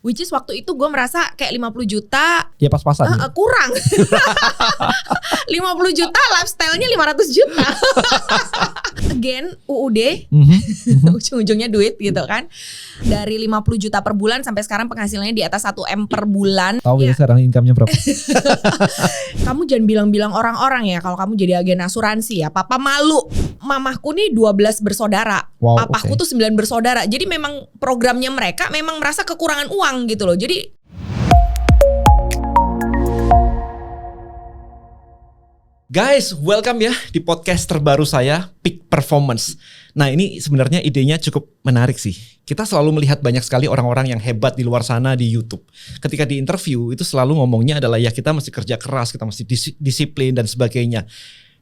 Which is waktu itu gue merasa kayak 50 juta ya pas-pasan ya? Kurang 50 juta lifestyle-nya 500 juta Again UUD ujung-ujungnya duit gitu kan. Dari 50 juta per bulan sampai sekarang penghasilannya di atas 1M per bulan. Tahu ya sekarang income-nya berapa? Kamu jangan bilang-bilang orang-orang ya kalau kamu jadi agen asuransi ya. Papa malu. Mamahku nih 12 bersaudara. Wow, Papaku tuh 9 bersaudara. Jadi memang programnya mereka memang merasa kekurangan uang gitu loh. Jadi Guys, welcome ya di podcast terbaru saya, Peak Performance. Nah, ini sebenarnya idenya cukup menarik sih. Kita selalu melihat banyak sekali orang-orang yang hebat di luar sana di YouTube. Ketika di interview itu selalu ngomongnya adalah ya kita mesti kerja keras, kita mesti disiplin dan sebagainya.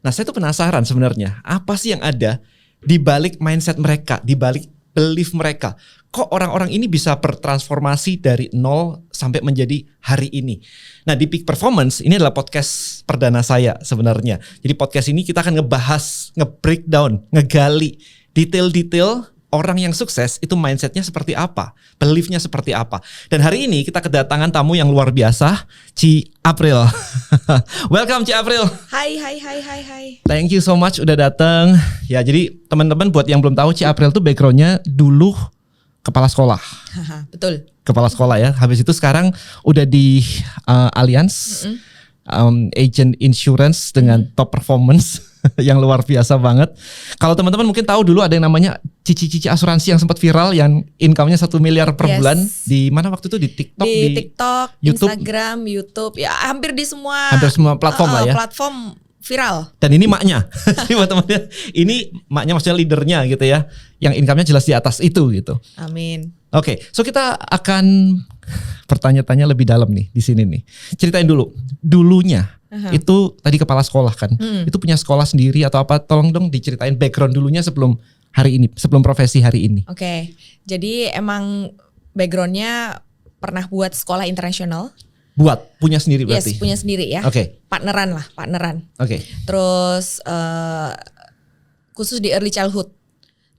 Nah, saya tuh penasaran sebenarnya apa sih yang ada di balik mindset mereka, di balik belief mereka. Kok orang-orang ini bisa bertransformasi dari nol sampai menjadi hari ini. Nah, di Peak Performance ini adalah podcast perdana saya sebenarnya. Jadi podcast ini kita akan ngebahas, nge-breakdown, ngegali detail-detail orang yang sukses itu mindsetnya seperti apa, beliefnya seperti apa. Dan hari ini kita kedatangan tamu yang luar biasa, Ci April. Welcome Ci April. Hai. Thank you so much udah datang. Ya, jadi teman-teman buat yang belum tahu, Ci April tuh backgroundnya dulu kepala sekolah. Betul. Kepala sekolah ya. Habis itu sekarang udah di Allianz, agent insurance dengan top performance yang luar biasa banget. Kalau teman-teman mungkin tahu dulu ada yang namanya cici-cici asuransi yang sempat viral yang income-nya 1 miliar per bulan. Di mana waktu itu? Di TikTok, di TikTok, YouTube, Instagram, YouTube, ya hampir di semua platform lah ya. Platform viral. Dan ini maknya. Jadi buat teman-teman, ini maknya maksudnya leadernya gitu ya. Yang income-nya jelas di atas itu gitu. Amin. Oke, so kita akan bertanya-tanya lebih dalam nih di sini nih. Ceritain dulu, dulunya itu tadi kepala sekolah kan, itu punya sekolah sendiri atau apa? Tolong dong diceritain background dulunya sebelum hari ini, sebelum profesi hari ini. Oke, jadi emang backgroundnya pernah buat sekolah internasional. Punya sendiri berarti? Yes, punya sendiri ya. Oke. Partneran. Oke. Terus khusus di early childhood,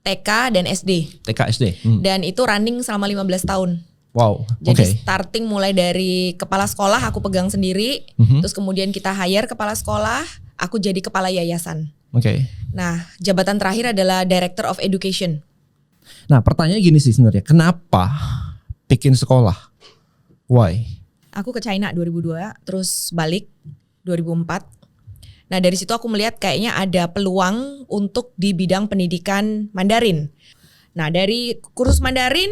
TK dan SD. TK SD. Dan itu running selama 15 tahun. Wow. Jadi starting mulai dari kepala sekolah aku pegang sendiri, terus kemudian kita hire kepala sekolah, aku jadi kepala yayasan. Oke. Nah, jabatan terakhir adalah Director of Education. Nah, pertanyaannya gini sih sebenarnya, kenapa bikin sekolah? Why? Aku ke China 2002, terus balik 2004. Nah, dari situ aku melihat kayaknya ada peluang untuk di bidang pendidikan Mandarin. Nah, dari kursus Mandarin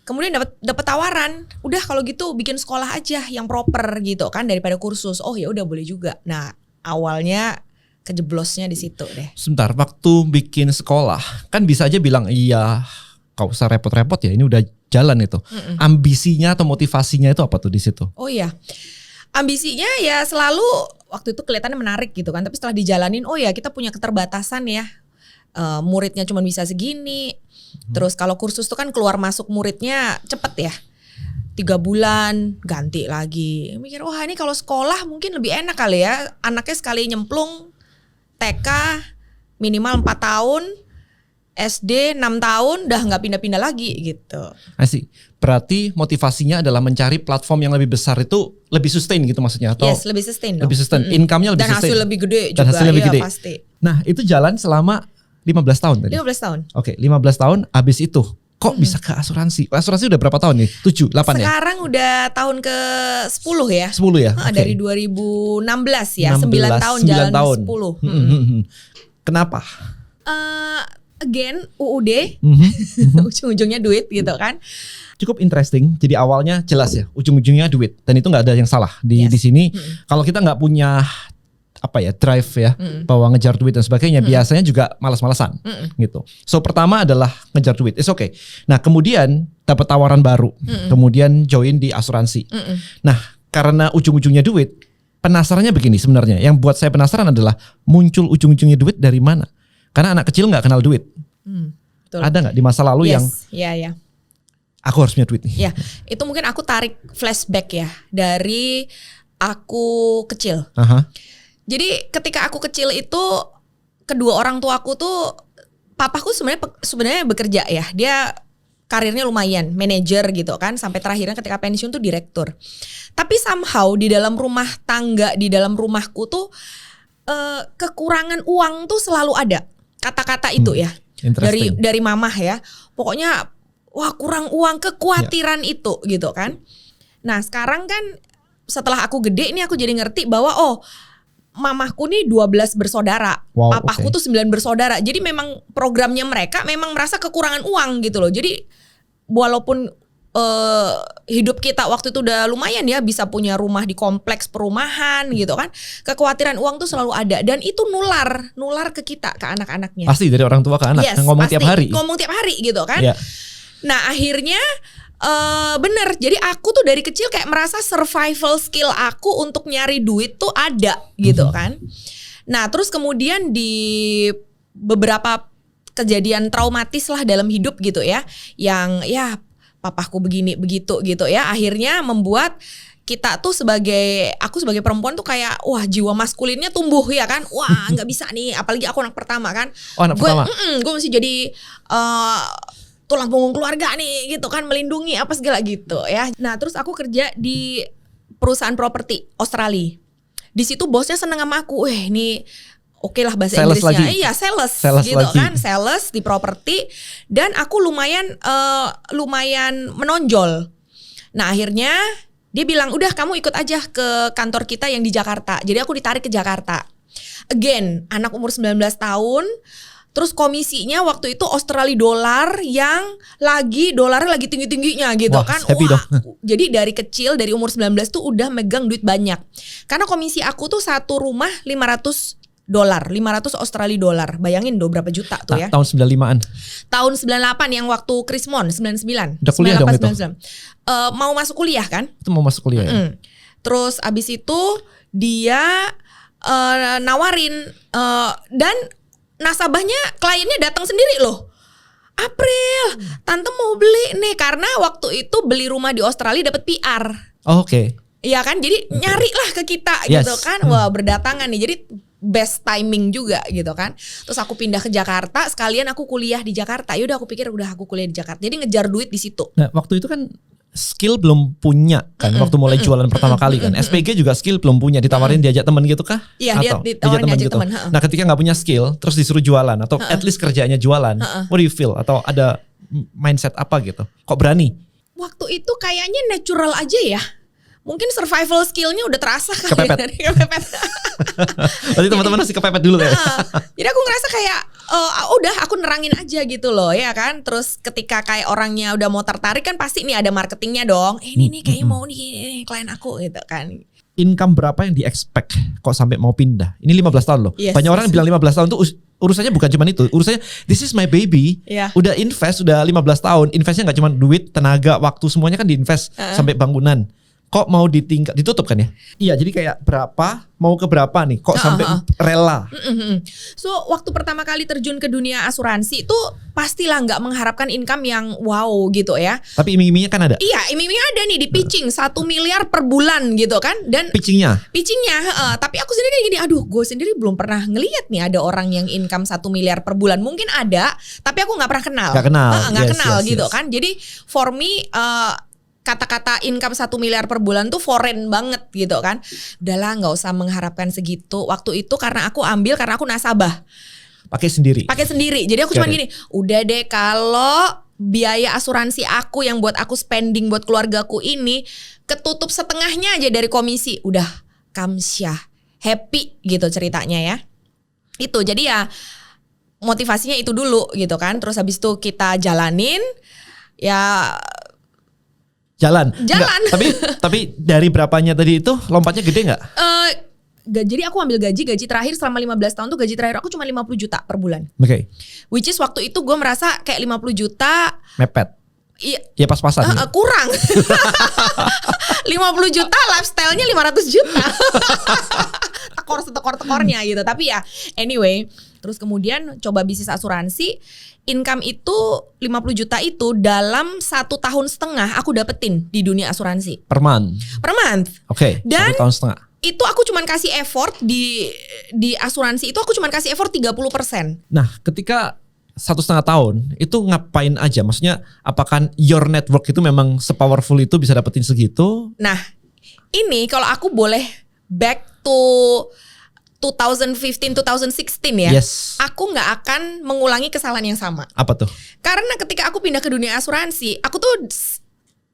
kemudian dapat tawaran, udah kalau gitu bikin sekolah aja yang proper gitu kan daripada kursus. Oh ya udah boleh juga. Nah, awalnya kejeblosnya di situ deh. Sebentar, waktu bikin sekolah kan bisa aja bilang iya, gak usah repot-repot ya, ini udah jalan itu. Ambisinya atau motivasinya itu apa tuh di situ? Oh iya, ambisinya ya selalu waktu itu kelihatannya menarik gitu kan. Tapi setelah dijalanin, oh ya kita punya keterbatasan ya. Muridnya cuma bisa segini. Terus kalau kursus tuh kan keluar masuk muridnya cepet ya. 3 bulan ganti lagi. Mikir wah ini kalau sekolah mungkin lebih enak kali ya. Anaknya sekali nyemplung TK minimal 4 tahun. SD 6 tahun udah gak pindah-pindah lagi gitu. Asik. Berarti motivasinya adalah mencari platform yang lebih besar itu lebih sustain gitu maksudnya? Atau yes, lebih sustain dong. Lebih sustain, income-nya lebih dan sustain. Dan hasil lebih gede juga. Dan hasilnya lebih gede. Pasti. Nah itu jalan selama 15 tahun tadi? 15 tahun. Oke, 15 tahun abis itu kok bisa ke asuransi? Asuransi udah berapa tahun nih? 7, 8 ya? Sekarang udah tahun ke 10 ya. 10 ya? Okay. Dari 2016 ya, 9 tahun jalan 10. Kenapa? Again UUD ujung-ujungnya duit gitu kan. Cukup interesting. Jadi awalnya jelas ya, ujung-ujungnya duit dan itu nggak ada yang salah di sini. Kalau kita nggak punya drive ya, bahwa ngejar duit dan sebagainya, biasanya juga malas-malasan gitu. So pertama adalah ngejar duit, it's okay. Nah kemudian dapat tawaran baru, kemudian join di asuransi. Nah karena ujung-ujungnya duit, penasarannya begini sebenarnya. Yang buat saya penasaran adalah muncul ujung-ujungnya duit dari mana? Karena anak kecil nggak kenal duit. Betul. Ada nggak di masa lalu yang aku harus punya duit nih? Ya, itu mungkin aku tarik flashback ya dari aku kecil. Jadi ketika aku kecil itu kedua orang tua aku tuh, papaku sebenarnya bekerja ya. Dia karirnya lumayan, manajer gitu kan, sampai terakhirnya ketika pensiun tuh direktur. Tapi somehow di dalam rumah tangga, di dalam rumahku tuh kekurangan uang tuh selalu ada. Kata-kata itu ya. Dari mamah ya. Pokoknya wah kurang uang, kekhawatiran itu gitu kan. Nah, sekarang kan setelah aku gede nih aku jadi ngerti bahwa mamahku nih 12 bersaudara. Papaku tuh 9 bersaudara. Jadi memang programnya mereka memang merasa kekurangan uang gitu loh. Jadi walaupun hidup kita waktu itu udah lumayan ya, bisa punya rumah di kompleks perumahan gitu kan, kekhawatiran uang tuh selalu ada, dan itu nular ke kita, ke anak-anaknya. Pasti dari orang tua ke anak. Yes, ngomong tiap hari gitu kan. Nah akhirnya bener, jadi aku tuh dari kecil kayak merasa survival skill aku untuk nyari duit tuh ada gitu kan. Nah terus kemudian di beberapa kejadian traumatis lah dalam hidup gitu ya, yang ya papaku begini begitu gitu ya, akhirnya membuat kita tuh aku sebagai perempuan tuh kayak wah jiwa maskulinnya tumbuh ya kan, wah nggak bisa nih, apalagi aku anak pertama kan. Gue mesti jadi tulang punggung keluarga nih gitu kan, melindungi apa segala gitu ya. Nah terus aku kerja di perusahaan properti Australia. Di situ bosnya seneng sama aku, ini oke lah bahasa sales Inggrisnya. Lagi. Iya sales gitu lagi. kan, sales di properti, dan aku lumayan menonjol. Nah akhirnya dia bilang udah kamu ikut aja ke kantor kita yang di Jakarta. Jadi aku ditarik ke Jakarta. Again anak umur 19 tahun. Terus komisinya waktu itu Australia dolar yang dolarnya lagi tinggi-tingginya gitu. Wah, kan. Jadi dari kecil, dari umur 19 tuh udah megang duit banyak. Karena komisi aku tuh satu rumah $500 Australia dolar. Bayangin berapa juta tuh ya. Tahun 95-an. Tahun 98 yang waktu Krismon 99. Udah kuliah 98, dong itu. Mau masuk kuliah kan? Itu mau masuk kuliah ya. Terus abis itu dia nawarin dan nasabahnya, kliennya datang sendiri loh. April, tante mau beli nih, karena waktu itu beli rumah di Australia dapat PR. Oke. Iya kan, jadi nyari lah ke kita gitu kan. Wah berdatangan nih, jadi best timing juga gitu kan. Terus aku pindah ke Jakarta, sekalian aku kuliah di Jakarta. Yaudah aku pikir udah aku kuliah di Jakarta. Jadi ngejar duit di situ. Nah waktu itu kan skill belum punya kan, waktu mulai jualan pertama kali kan. SPG juga skill belum punya, ditawarin diajak temen gitu kah? Iya, dia ditawarin diajak temen. Nah ketika gak punya skill, terus disuruh jualan atau at least kerjanya jualan, what do you feel? Atau ada mindset apa gitu? Kok berani? Waktu itu kayaknya natural aja ya. Mungkin survival skillnya udah terasa kali. Kepepet. Berarti teman-teman masih kepepet dulu ya. Jadi aku ngerasa kayak udah aku nerangin aja gitu loh ya kan. Terus ketika kayak orangnya udah mau tertarik kan pasti nih ada marketingnya dong. Ini nih kayaknya mau nih klien aku gitu kan. Income berapa yang di-expect kok sampai mau pindah? Ini 15 tahun loh. Yes, banyak orang bilang 15 tahun tuh urusannya bukan cuma itu. Urusannya this is my baby. Udah invest, udah 15 tahun. Investnya gak cuma duit, tenaga, waktu, semuanya kan diinvest sampai bangunan. Kok mau ditutup kan ya? Iya, jadi kayak berapa, mau ke berapa nih? Kok sampai rela? So, waktu pertama kali terjun ke dunia asuransi itu pastilah nggak mengharapkan income yang wow gitu ya. Tapi iming-imingnya kan ada? Iya, iming-imingnya ada nih di pitching 1 miliar per bulan gitu kan. Dan pitchingnya, tapi aku sendiri gini, gue sendiri belum pernah ngelihat nih ada orang yang income 1 miliar per bulan. Mungkin ada, tapi aku nggak pernah kenal. Nggak kenal gitu kan. Jadi for me, kata-kata income 1 miliar per bulan tuh foreign banget gitu kan. Udahlah gak usah mengharapkan segitu. Waktu itu karena aku nasabah. Pakai sendiri. Jadi aku cuma gini, udah deh kalau biaya asuransi aku yang buat aku spending buat keluargaku ini ketutup setengahnya aja dari komisi. Udah kamsyah, happy gitu ceritanya ya. Itu jadi ya motivasinya itu dulu gitu kan. Terus habis itu kita jalanin ya. Jalan. Tapi dari berapanya tadi itu lompatnya gede nggak? Jadi aku ambil gaji terakhir selama 15 tahun tuh gaji terakhir aku cuma 50 juta per bulan. Oke. Which is waktu itu gue merasa kayak 50 juta mepet. Iya. Ya pas-pasan. Kurang. 50 juta lifestyle-nya 500 juta. Tekor-tekornya gitu. Tapi ya anyway, terus kemudian coba bisnis asuransi. Income itu 50 juta itu dalam 1,5 tahun aku dapetin di dunia asuransi. Per month. Oke. Dan 1,5 tahun. Itu aku cuman kasih effort di asuransi itu aku cuman kasih effort 30%. Nah, ketika 1,5 tahun itu ngapain aja? Maksudnya apakah your network itu memang sepowerful itu bisa dapetin segitu? Nah, ini kalau aku boleh back to 2015, 2016 ya. Yes. Aku nggak akan mengulangi kesalahan yang sama. Apa tuh? Karena ketika aku pindah ke dunia asuransi, aku tuh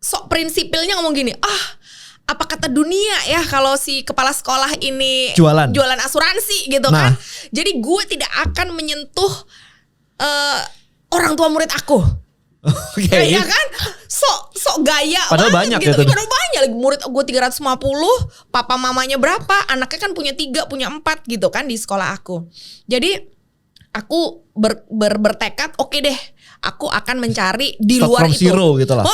sok prinsipilnya ngomong gini, apa kata dunia ya kalau si kepala sekolah ini Jualan asuransi gitu nah. kan. Jadi gue tidak akan menyentuh orang tua murid aku. Oke. Ya kan? Sok gaya padahal banget banyak gitu. ya, Padahal banyak lagi murid gue 350, papa mamanya berapa, anaknya kan punya 3, punya 4 gitu kan di sekolah aku. Jadi aku bertekad oke deh, aku akan mencari di Start luar from itu. zero gitu lah.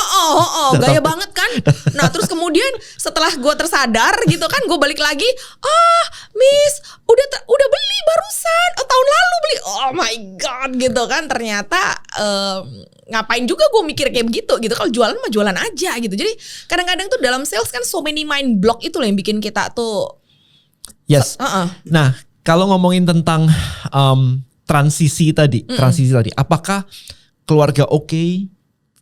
Gaya banget kan. Nah terus kemudian setelah gue tersadar gitu kan, gue balik lagi. Miss, udah beli barusan. Tahun lalu beli. Oh my god gitu kan. Ternyata ngapain juga gue mikir kayak begitu gitu. Kalau jualan mah jualan aja gitu. Jadi kadang-kadang tuh dalam sales kan so many mind block itu loh yang bikin kita tuh. Yes. Nah kalau ngomongin tentang transisi tadi, apakah keluarga oke?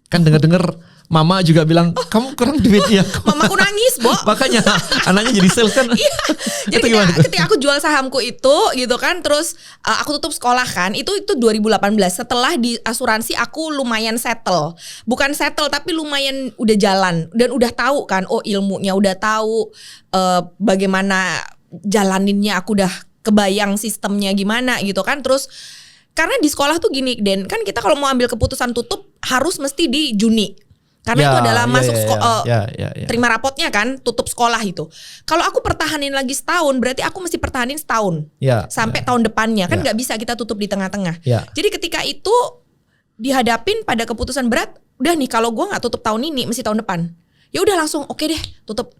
Kan dengar-dengar mama juga bilang kamu kurang duit ya. Mamaku nangis, Bo. Makanya anaknya jadi sales kan. Iya. Jadi ketika aku jual sahamku itu gitu kan, terus aku tutup sekolah kan, itu 2018. Setelah di asuransi aku lumayan settle. Bukan settle tapi lumayan udah jalan dan udah tahu kan, ilmunya udah tahu, bagaimana jalaninnya, aku udah kebayang sistemnya gimana gitu kan. Terus karena di sekolah tuh gini, Den, kan kita kalau mau ambil keputusan tutup harus mesti di Juni. Karena itu adalah masuk terima rapotnya kan, tutup sekolah itu. Kalau aku pertahanin lagi setahun, berarti aku mesti pertahanin setahun sampai tahun depannya. Kan nggak bisa kita tutup di tengah-tengah. Jadi ketika itu dihadapin pada keputusan berat, udah nih kalau gue nggak tutup tahun ini, mesti tahun depan. Ya udah langsung oke deh, tutup,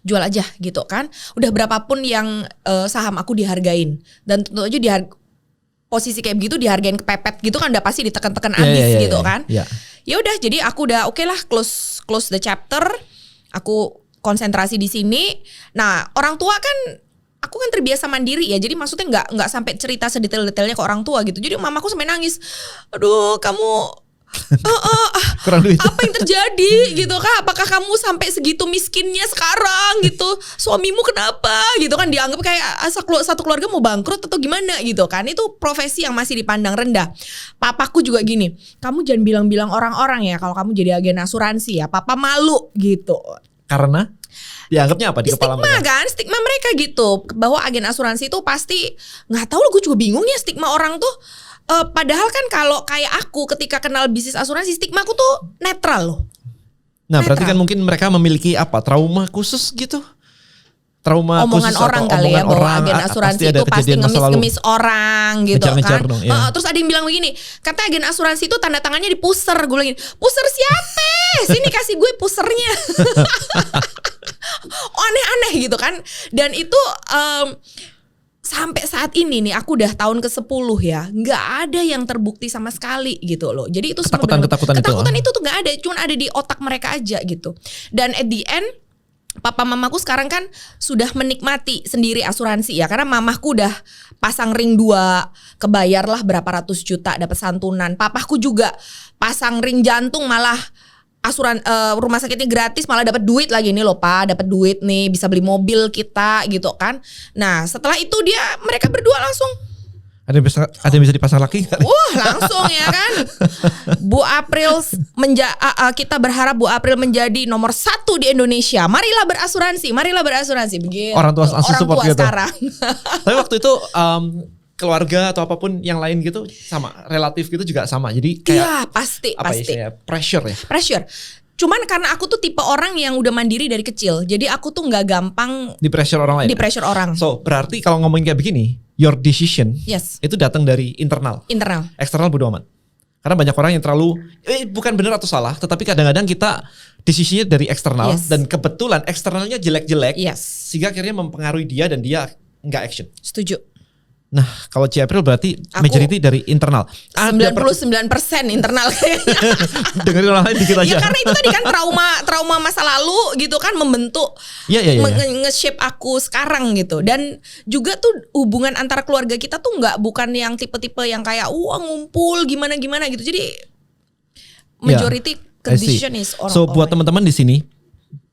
jual aja gitu kan. Udah berapapun yang saham aku dihargain, dan tentu aja posisi kayak begitu dihargain kepepet gitu kan, udah pasti ditekan-tekan abis gitu kan. Ya udah, jadi aku udah oke lah, close the chapter. Aku konsentrasi di sini. Nah, orang tua kan, aku kan terbiasa mandiri ya. Jadi maksudnya nggak sampai cerita sedetail-detailnya ke orang tua gitu. Jadi mamaku sampai nangis. Aduh, kamu kurang duit. Apa yang terjadi gitu kan? Apakah kamu sampai segitu miskinnya sekarang gitu? Suamimu kenapa gitu kan? Dianggap kayak satu keluarga mau bangkrut atau gimana gitu kan? Itu profesi yang masih dipandang rendah. Papaku juga gini, kamu jangan bilang-bilang orang-orang ya kalau kamu jadi agen asuransi ya. Papa malu gitu. Karena dianggapnya apa di kepala mereka? Kan stigma mereka gitu, bahwa agen asuransi itu pasti, nggak tahu loh, gue juga bingung ya stigma orang tuh. Padahal kan kalau kayak aku ketika kenal bisnis asuransi, stigma aku tuh netral loh. Nah, berarti kan mungkin mereka memiliki apa? Trauma khusus gitu? Trauma omongan khusus orang kali ya, bahwa agen asuransi itu pasti ngemis-ngemis orang gitu kan. Dong, ya. Terus ada yang bilang begini, kata agen asuransi itu tanda tangannya di puser. Gue bilang, puser siapa? Sini kasih gue pusernya. Aneh-aneh gitu kan. Dan itu sampai saat ini nih, aku udah tahun ke-10 ya, nggak ada yang terbukti sama sekali gitu loh. Jadi itu ketakutan itu tuh nggak ada, cuma ada di otak mereka aja gitu. Dan at the end, papa mamaku sekarang kan sudah menikmati sendiri asuransi ya, karena mamaku udah pasang ring 2, kebayar lah berapa ratus juta, dapat santunan. Papaku juga pasang ring jantung, malah rumah sakitnya gratis, malah dapat duit lagi nih loh Pak, dapat duit nih, bisa beli mobil kita gitu kan. Nah setelah itu mereka berdua langsung ada yang bisa dipasang lagi gak? Langsung ya kan. Bu April kita berharap Bu April menjadi nomor 1 di Indonesia. Marilah berasuransi begitu. Orang tua support gitu. Sekarang. Tapi waktu itu keluarga atau apapun yang lain gitu sama, relatif gitu juga sama. Jadi kayak iya, pasti. Ya, pressure. Cuman karena aku tuh tipe orang yang udah mandiri dari kecil, jadi aku tuh nggak gampang di pressure orang lain. So berarti kalau ngomongin kayak begini, your decision itu datang dari internal. Eksternal bodo amat. Karena banyak orang yang terlalu bukan benar atau salah, tetapi kadang-kadang kita decisionnya dari eksternal, dan kebetulan eksternalnya jelek-jelek, sehingga akhirnya mempengaruhi dia dan dia nggak action. Setuju. Nah, kalau Ci April berarti Aku majority dari internal. 99% internal kayaknya. Dengerin orang lain dikit aja. Ya karena itu tadi kan trauma masa lalu gitu kan membentuk Iya. nge-shape aku sekarang gitu. Dan juga tuh hubungan antara keluarga kita tuh bukan yang tipe-tipe yang kayak ngumpul gimana gitu. Jadi majority condition is orang. So buat teman-teman di sini,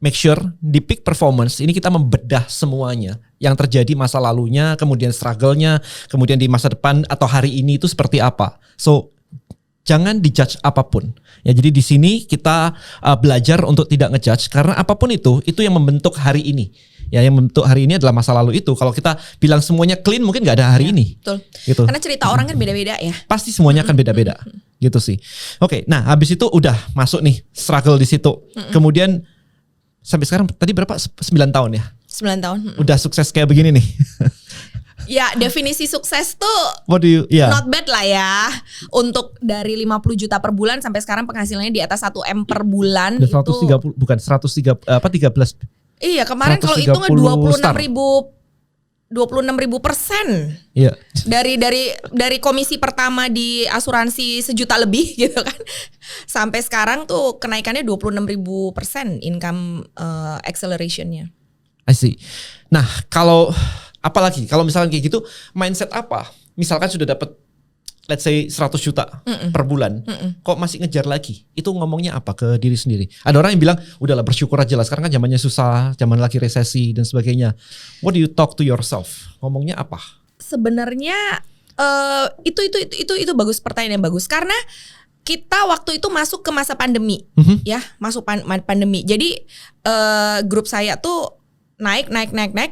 make sure di Peak Performance ini kita membedah semuanya yang terjadi masa lalunya, kemudian struggle-nya, kemudian di masa depan atau hari ini itu seperti apa. So jangan dijudge apapun. Ya, jadi di sini kita belajar untuk tidak ngejudge karena apapun itu yang membentuk hari ini. Ya, yang membentuk hari ini adalah masa lalu itu. Kalau kita bilang semuanya clean mungkin nggak ada hari ini. Betul. Gitu. Karena cerita orang kan beda-beda ya. Pasti semuanya akan beda-beda. Gitu sih. Oke, nah habis itu udah masuk nih struggle di situ. Kemudian sampai sekarang tadi berapa? 9 tahun ya? 9 tahun. Udah sukses kayak begini nih. Ya definisi sukses tuh Yeah. not bad lah ya. Untuk dari 50 juta per bulan sampai sekarang penghasilannya di atas 1 M per bulan. Udah 130 bukan 130 13. Iya kemarin kalau hitungan 26.000%. Iya. Dari komisi pertama di asuransi sejuta lebih gitu kan. Sampai sekarang tuh kenaikannya 26.000% income accelerationnya. I see. Nah, apalagi kalau misalkan kayak gitu, mindset apa? Misalkan sudah dapat let's say 100 juta per bulan, kok masih ngejar lagi? Itu ngomongnya apa ke diri sendiri? Ada orang yang bilang, udahlah bersyukur aja lah, sekarang kan zamannya susah, zaman lagi resesi dan sebagainya. What do you talk to yourself? Ngomongnya apa? Sebenarnya itu bagus, pertanyaan yang bagus karena kita waktu itu masuk ke masa pandemi, ya masuk pandemi. Jadi grup saya tuh naik,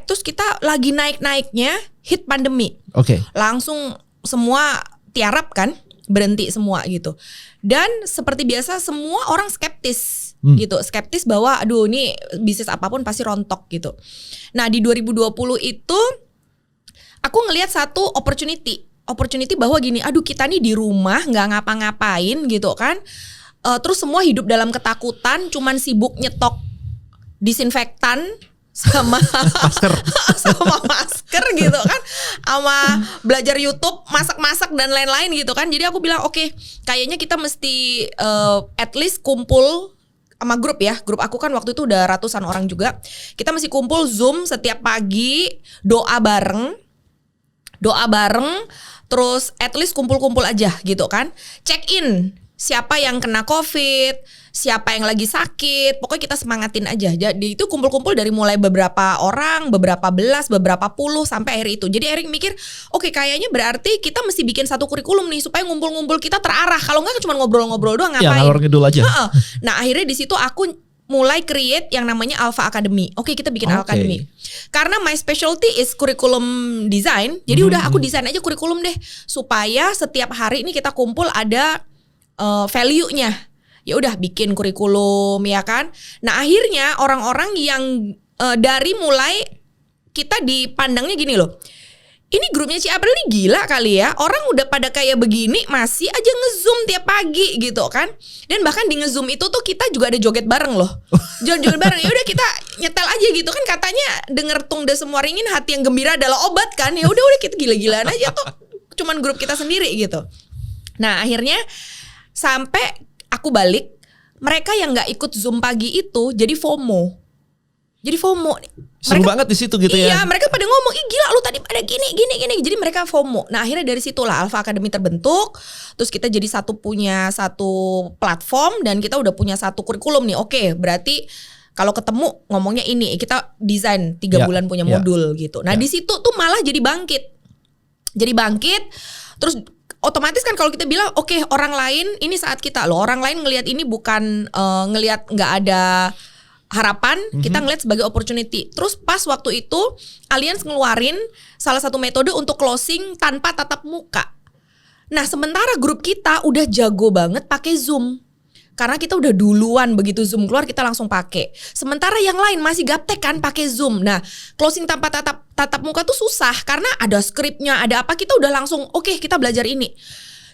terus kita lagi naiknya hit pandemi. Oke. Langsung semua tiarap kan, berhenti semua gitu. Dan seperti biasa semua orang skeptis gitu, skeptis bahwa aduh ini bisnis apapun pasti rontok gitu. Nah di 2020 itu aku ngelihat satu opportunity bahwa gini, aduh kita nih di rumah nggak ngapa-ngapain gitu kan, terus semua hidup dalam ketakutan, cuman sibuk nyetok disinfektan sama masker gitu kan, sama belajar YouTube, masak dan lain-lain gitu kan. Jadi aku bilang oke, kayaknya kita mesti at least kumpul sama grup ya. Grup aku kan waktu itu udah ratusan orang juga. Kita mesti kumpul Zoom setiap pagi, doa bareng, terus at least kumpul-kumpul aja gitu kan. Check in siapa yang kena COVID, siapa yang lagi sakit, pokoknya kita semangatin aja. Jadi itu kumpul-kumpul dari mulai beberapa orang, beberapa belas, beberapa puluh sampai akhir itu. Jadi Erik mikir, oke, kayaknya berarti kita mesti bikin satu kurikulum nih supaya ngumpul-ngumpul kita terarah. Kalau enggak cuma ngobrol-ngobrol doang ngapain? Ya ngalor ngidul aja. Nah akhirnya di situ aku mulai create yang namanya Alpha Academy. Oke, kita bikin Alpha Academy. Karena my specialty is curriculum design. Jadi udah aku desain aja kurikulum deh supaya setiap hari ini kita kumpul ada value-nya. Ya udah bikin kurikulum ya kan. Nah akhirnya orang-orang yang dari mulai kita dipandangnya gini loh, ini grupnya Ci April nih gila kali ya, orang udah pada kayak begini masih aja nge-zoom tiap pagi gitu kan. Dan bahkan di nge-zoom itu tuh kita juga ada joget bareng loh. Joget bareng, ya udah kita nyetel aja gitu kan, katanya denger tung de semua ringin hati yang gembira adalah obat kan. Ya udah kita gila-gilaan aja tuh, cuman grup kita sendiri gitu. Nah akhirnya sampai aku balik, mereka yang nggak ikut Zoom pagi itu jadi FOMO. Seru banget di situ gitu ya. Iya, mereka pada ngomong, ih gila lu tadi pada gini. Jadi mereka FOMO. Nah akhirnya dari situlah Alpha Academy terbentuk. Terus kita jadi punya satu platform dan kita udah punya satu kurikulum nih. Oke, berarti kalau ketemu ngomongnya ini, kita desain 3 bulan punya modul gitu. Nah di situ tuh malah jadi bangkit. Terus otomatis kan kalau kita bilang oke, orang lain ini saat kita loh, orang lain ngelihat ini bukan ngelihat nggak ada harapan, kita ngelihat sebagai opportunity. Terus pas waktu itu Allianz ngeluarin salah satu metode untuk closing tanpa tatap muka. Nah sementara grup kita udah jago banget pakai Zoom. Karena kita udah duluan, begitu Zoom keluar kita langsung pakai. Sementara yang lain masih gaptek kan pakai Zoom. Nah, closing tanpa tatap muka tuh susah karena ada skripnya, ada apa, kita udah langsung oke, kita belajar ini.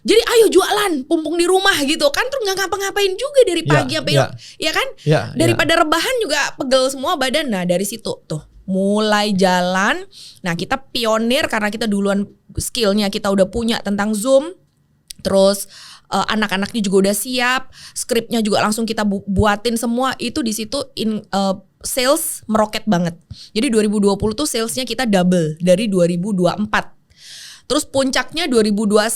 Jadi ayo jualan, pumpung di rumah gitu kan, terus nggak ngapa-ngapain juga dari pagi sampai ya kan? Daripada rebahan juga pegel semua badan. Nah, dari situ tuh mulai jalan. Nah kita pionir karena kita duluan skillnya kita udah punya tentang Zoom. Terus anak-anaknya juga udah siap, skripnya juga langsung kita buatin semua. Itu di situ sales meroket banget. Jadi 2020 tuh salesnya kita double dari 2024. Terus puncaknya 2021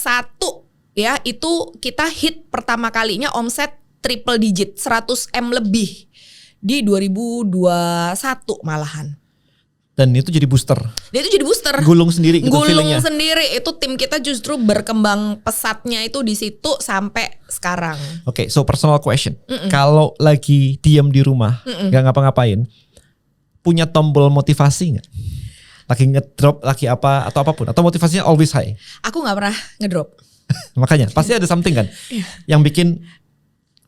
ya, itu kita hit pertama kalinya omset triple digit 100M lebih di 2021 malahan. Dan itu jadi booster. Dia itu jadi booster. Gulung sendiri gitu Gulung feelingnya. sendiri. Itu tim kita justru berkembang pesatnya itu di situ sampai sekarang. Oke, so personal question. Kalau lagi diam di rumah, nggak ngapa-ngapain, punya tombol motivasi nggak? Lagi ngedrop, lagi apa atau apapun, atau motivasinya always high? Aku nggak pernah ngedrop. Makanya pasti ada something kan yang bikin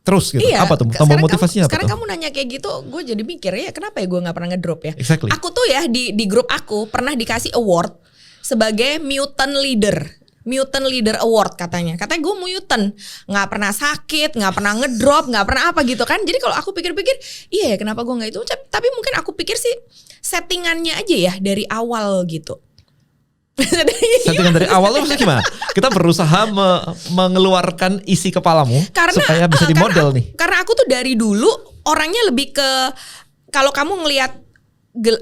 terus gitu. Iya, Apa tuh tombol motivasinya? Sekarang apa tuh? kamu nanya kayak gitu, gue jadi mikir ya kenapa ya gue nggak pernah ngedrop ya. Exactly. Aku tuh ya di grup aku pernah dikasih award sebagai mutant leader. Mutant Leader Award katanya. Katanya gue mutant, nggak pernah sakit, nggak pernah ngedrop, nggak pernah apa gitu kan. Jadi kalau aku pikir-pikir, iya ya kenapa gue nggak itu? Tapi mungkin aku pikir sih settingannya aja ya dari awal gitu. Settingan dari awal tuh maksudnya gimana? Kita berusaha mengeluarkan isi kepalamu supaya bisa dimodel nih. Karena aku tuh dari dulu orangnya lebih ke kalau kamu ngelihat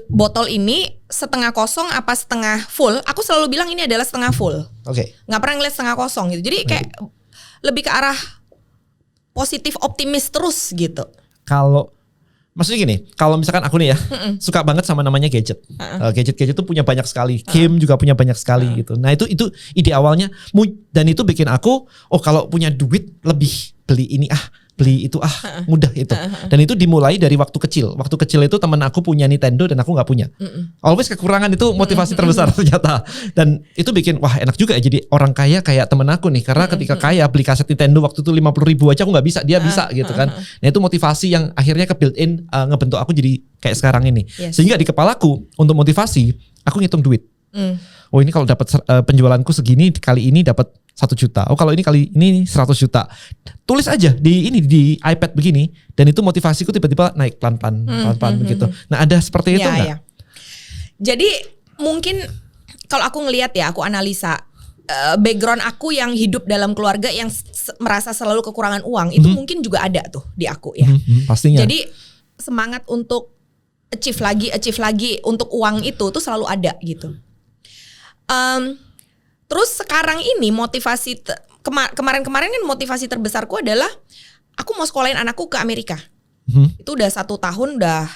botol ini setengah kosong apa setengah full, aku selalu bilang ini adalah setengah full. Oke. Nggak pernah ngeliat setengah kosong gitu. Jadi kayak lebih ke arah positif optimis terus gitu. Kalau maksudnya gini, kalau misalkan aku nih ya suka banget sama namanya gadget. Gadget-gadget tuh punya banyak sekali, game juga punya banyak sekali gitu. Nah itu ide awalnya, dan itu bikin aku, oh kalau punya duit lebih beli ini beli itu mudah itu. Dan itu dimulai dari waktu kecil. Waktu kecil itu teman aku punya Nintendo dan aku nggak punya. Always kekurangan itu motivasi terbesar ternyata. Dan itu bikin wah enak juga ya jadi orang kaya kayak temen aku nih. Karena ketika kaya beli kaset Nintendo waktu itu 50.000 aja aku nggak bisa, dia bisa gitu kan. Nah itu motivasi yang akhirnya ke build in ngebentuk aku jadi kayak sekarang ini. Yes. Sehingga di kepalaku untuk motivasi aku ngitung duit. Oh ini kalau dapat penjualanku segini kali ini dapat 1 juta. Oh kalau ini kali ini 100 juta. Tulis aja di iPad begini dan itu motivasiku tiba-tiba naik pelan-pelan begitu. Nah ada seperti itu enggak? Ya. Jadi mungkin kalau aku ngelihat ya, aku analisa background aku yang hidup dalam keluarga yang merasa selalu kekurangan uang itu mungkin juga ada tuh di aku ya. Pastinya. Jadi semangat untuk achieve lagi untuk uang itu tuh selalu ada gitu. Terus sekarang ini motivasi kemarin-kemarin kan motivasi terbesarku adalah aku mau sekolahin anakku ke Amerika. Itu udah 1 tahun udah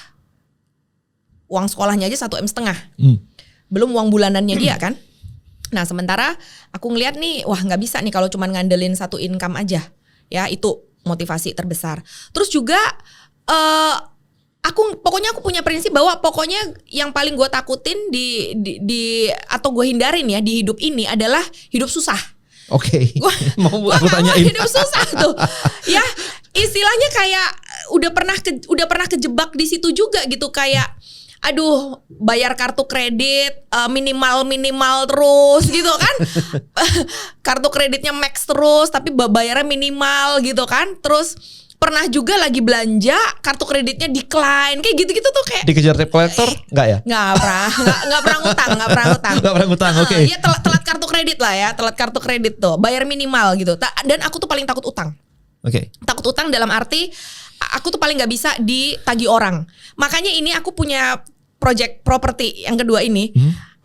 uang sekolahnya aja 1,5 M. Belum uang bulanannya dia kan. Nah sementara aku ngeliat nih wah nggak bisa nih kalau cuma ngandelin 1 income aja. Ya itu motivasi terbesar. Terus juga aku punya prinsip bahwa pokoknya yang paling gue takutin di atau gue hindarin ya di hidup ini adalah hidup susah. Oke. Mau aku tanyain. Hidup susah tuh. Ya, istilahnya kayak udah pernah kejebak di situ juga gitu kayak aduh, bayar kartu kredit minimal terus gitu kan. Kartu kreditnya max terus tapi bayarnya minimal gitu kan. Terus pernah juga lagi belanja kartu kreditnya decline kayak gitu-gitu tuh kayak dikejar debt collector enggak ya? Nggak pernah ngutang. Oke. Iya telat kartu kredit lah ya, telat kartu kredit tuh bayar minimal gitu. Dan aku tuh paling takut utang. Oke. Takut utang dalam arti aku tuh paling nggak bisa ditagih orang. Makanya ini aku punya project properti yang kedua ini.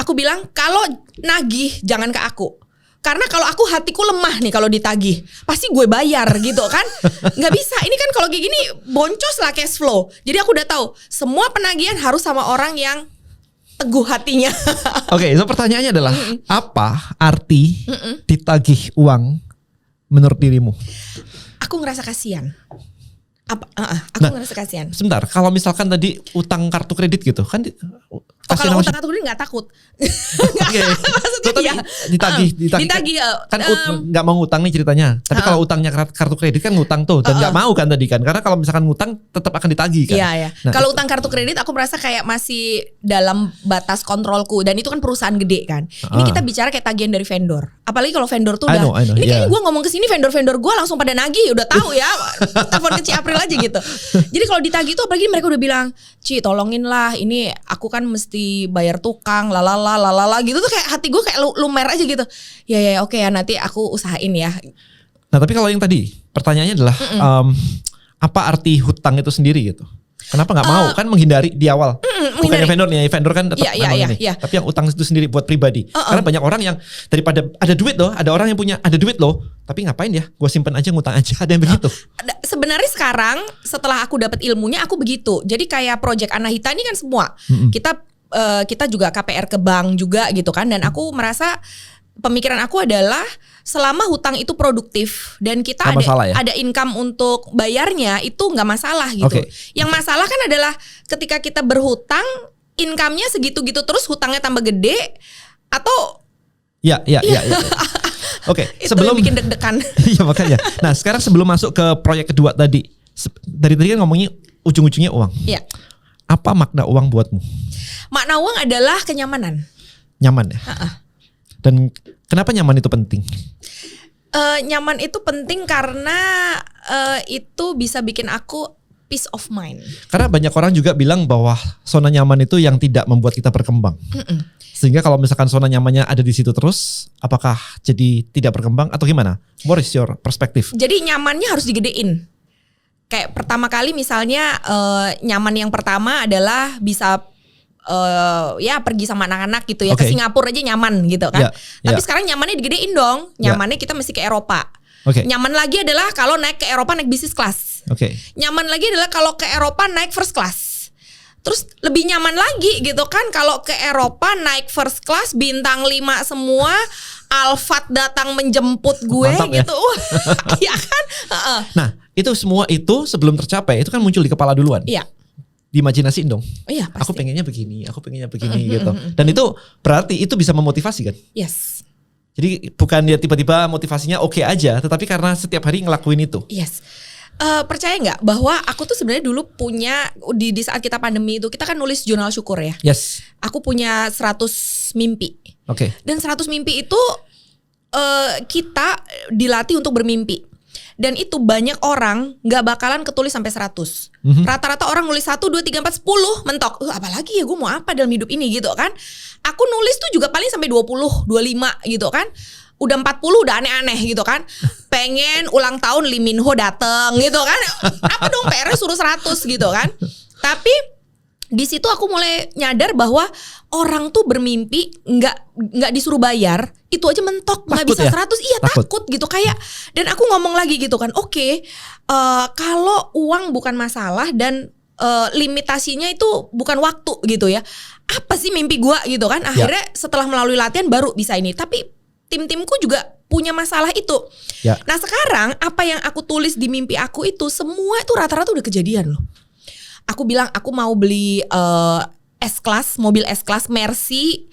Aku bilang kalau nagih jangan ke aku. Karena kalau aku hatiku lemah nih kalau ditagih, pasti gue bayar gitu kan. Nggak bisa, ini kan kalau kayak gini boncos lah cash flow. Jadi aku udah tahu semua penagihan harus sama orang yang teguh hatinya. Oke, so pertanyaannya adalah apa arti ditagih uang menurut dirimu? Aku ngerasa kasihan. Aku ngerasa kasihan. Sebentar, kalau misalkan tadi utang kartu kredit gitu kan kalau utang kartu kredit nggak takut. Oke. Tapi ditagih kan nggak mau ngutang nih ceritanya. Tapi kalau utangnya kartu kredit kan ngutang tuh dan nggak mau kan tadi kan. Karena kalau misalkan ngutang tetap akan ditagih kan. Iya. Nah, kalau utang kartu kredit aku merasa kayak masih dalam batas kontrolku dan itu kan perusahaan gede kan. Ini kita bicara kayak tagihan dari vendor. apalagi kalau vendor tuh I udah know, ini kayaknya yeah. gue ngomong ke sini vendor-vendor gue langsung pada nagih, udah tahu ya. Telepon ke Ci April aja gitu. Jadi kalau ditagih tuh apalagi mereka udah bilang, Ci tolongin lah, ini aku kan mesti bayar tukang, lalala gitu tuh, kayak hati gue kayak lumer aja gitu. Ya oke ya, nanti aku usahain ya. Nah tapi kalau yang tadi pertanyaannya adalah apa arti hutang itu sendiri gitu? Kenapa nggak mau kan menghindari di awal? Bukannya vendor nih, vendor kan tetap ini. Tapi yang utang itu sendiri buat pribadi. Karena banyak orang yang daripada ada duit loh, ada orang yang punya ada duit loh, tapi ngapain ya? Gue simpen aja, ngutang aja, ada yang begitu. Sebenarnya sekarang setelah aku dapat ilmunya aku begitu. Jadi kayak Project Anahita ini kan semua kita juga KPR ke bank juga gitu kan. Dan aku merasa pemikiran aku adalah selama hutang itu produktif dan kita ada income untuk bayarnya, itu nggak masalah gitu. Yang masalah kan adalah ketika kita berhutang, income-nya segitu-gitu terus hutangnya tambah gede atau ya. Oke, sebelum bikin deg-degan. Iya makanya. Nah sekarang sebelum masuk ke proyek kedua tadi, dari tadi kan ngomongnya ujung-ujungnya uang. Iya. Apa makna uang buatmu? Makna uang adalah kenyamanan. Nyaman ya. Dan kenapa nyaman itu penting? Nyaman itu penting karena itu bisa bikin aku peace of mind. Karena banyak orang juga bilang bahwa zona nyaman itu yang tidak membuat kita berkembang. Sehingga kalau misalkan zona nyamannya ada di situ terus, apakah jadi tidak berkembang atau gimana? What is your perspective? Jadi nyamannya harus digedein. Kayak pertama kali misalnya nyaman yang pertama adalah bisa ya pergi sama anak-anak gitu ya, ke Singapura aja nyaman gitu kan. Tapi sekarang nyamannya digedein dong. Nyamannya kita mesti ke Eropa. Nyaman lagi adalah kalau naik ke Eropa naik business class. Nyaman lagi adalah kalau ke Eropa naik first class. Terus lebih nyaman lagi gitu kan kalau ke Eropa naik first class bintang 5 semua, Alphard datang menjemput gue. Mantap, gitu. Iya kan? Nah, itu semua itu sebelum tercapai itu kan muncul di kepala duluan. Iya. Diimajinasiin dong. Iya, pasti. Aku pengennya begini gitu. Dan itu berarti itu bisa memotivasi kan? Yes. Jadi bukan dia tiba-tiba motivasinya oke aja, tetapi karena setiap hari ngelakuin itu. Yes. Percaya nggak bahwa aku tuh sebenarnya dulu punya di saat kita pandemi itu kita kan nulis jurnal syukur ya. Yes. Aku punya 100 mimpi. Dan 100 mimpi itu kita dilatih untuk bermimpi. Dan itu banyak orang gak bakalan ketulis sampai 100. Rata-rata orang nulis 1, 2, 3, 4, 10 mentok. Apalagi ya gue mau apa dalam hidup ini gitu kan. Aku nulis tuh juga paling sampai 20, 25 gitu kan. Udah 40 udah aneh-aneh gitu kan. Pengen ulang tahun Lee Min Ho dateng gitu kan. Apa dong PR-nya suruh 100 gitu kan. Tapi di situ aku mulai nyadar bahwa orang tuh bermimpi nggak disuruh bayar itu aja mentok, nggak bisa 100. Iya takut gitu kayak. Dan aku ngomong lagi gitu kan, kalau uang bukan masalah dan limitasinya itu bukan waktu gitu ya, apa sih mimpi gua gitu kan. Akhirnya setelah melalui latihan baru bisa ini. Tapi tim-timku juga punya masalah itu. Nah sekarang apa yang aku tulis di mimpi aku itu semua itu rata-rata udah kejadian loh. Aku bilang aku mau beli S-Class, mobil S-Class Mercy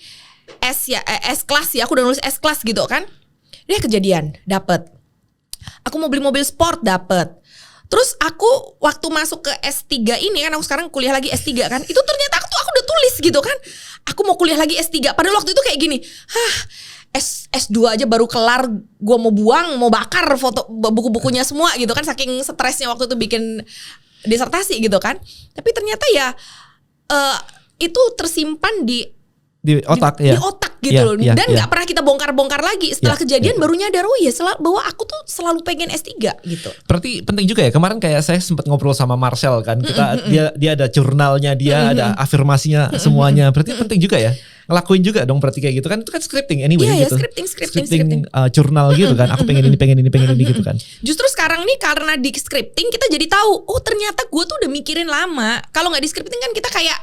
S-Class ya, aku udah nulis S-Class gitu kan. Dia kejadian, dapet. Aku mau beli mobil sport, dapet. Terus aku waktu masuk ke S3 ini kan, aku sekarang kuliah lagi S3 kan, itu ternyata aku udah tulis gitu kan. Aku mau kuliah lagi S3, padahal waktu itu kayak gini, S2 aja baru kelar, gue mau buang, mau bakar foto buku-bukunya semua gitu kan, saking stresnya waktu itu bikin disertasi gitu kan. Tapi ternyata ya itu tersimpan di otak di otak gitu loh. Dan gak pernah kita bongkar-bongkar lagi. Setelah kejadian baru nyadar, bahwa aku tuh selalu pengen S3 gitu. Berarti penting juga ya. Kemarin kayak saya sempat ngobrol sama Marcel kan. Dia ada jurnalnya, dia ada afirmasinya semuanya. Berarti penting juga ya. Ngelakuin juga dong berarti kayak gitu kan. Itu kan scripting anyway gitu. Scripting jurnal gitu kan. Aku pengen ini gitu kan. Justru sekarang nih karena di scripting kita jadi tahu, ternyata gue tuh udah mikirin lama. Kalau gak di scripting kan kita kayak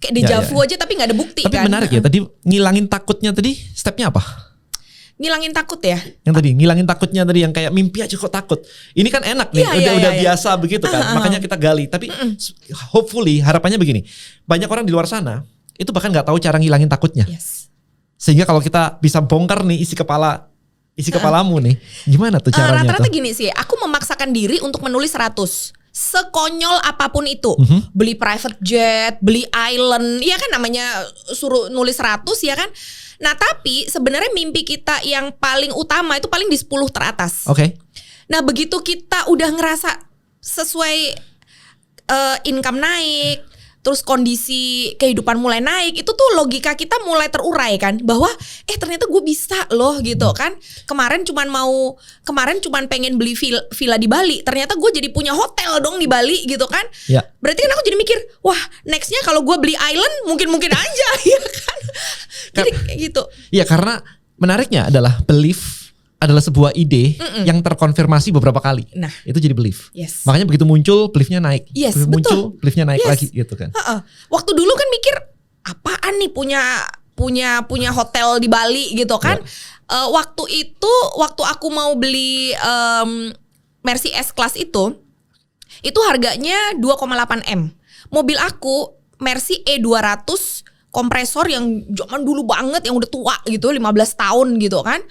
kayak deja vu aja tapi gak ada bukti. Tapi kan. Menarik ya. Tadi ngilangin takutnya tadi stepnya apa? Ngilangin takut ya. Yang tadi ngilangin takutnya tadi yang kayak mimpi aja kok takut. Ini kan enak nih, udah biasa begitu kan. Makanya kita gali. Tapi hopefully harapannya begini. Banyak orang di luar sana itu bahkan nggak tahu cara ngilangin takutnya. Sehingga kalau kita bisa bongkar nih isi kepalamu nih, gimana tuh caranya? Rata-rata gini sih, aku memaksakan diri untuk menulis 100. sekonyol apapun itu. Beli private jet, beli island, ya kan namanya suruh nulis 100 ya kan. Nah tapi sebenarnya mimpi kita yang paling utama itu paling di 10 teratas. Oke. Nah begitu kita udah ngerasa sesuai income naik, terus kondisi kehidupan mulai naik, itu tuh logika kita mulai terurai kan, bahwa ternyata gue bisa loh gitu kan. Kemarin cuman pengen beli villa di Bali, ternyata gue jadi punya hotel dong di Bali gitu kan. Ya. Berarti kan aku jadi mikir, wah nextnya kalau gue beli island mungkin aja ya kan. Jadi gitu. Iya, karena menariknya adalah belief adalah sebuah ide yang terkonfirmasi beberapa kali. Nah, itu jadi belief. Yes. Makanya begitu muncul beliefnya naik. Yes, begitu muncul betul. beliefnya naik Yes. lagi gitu kan. Waktu dulu kan mikir apaan nih punya hotel di Bali gitu kan. Waktu aku mau beli Mercy S-Class itu harganya 2,8 M. Mobil aku Mercy E200 kompresor yang zaman dulu banget, yang udah tua gitu, 15 tahun gitu kan.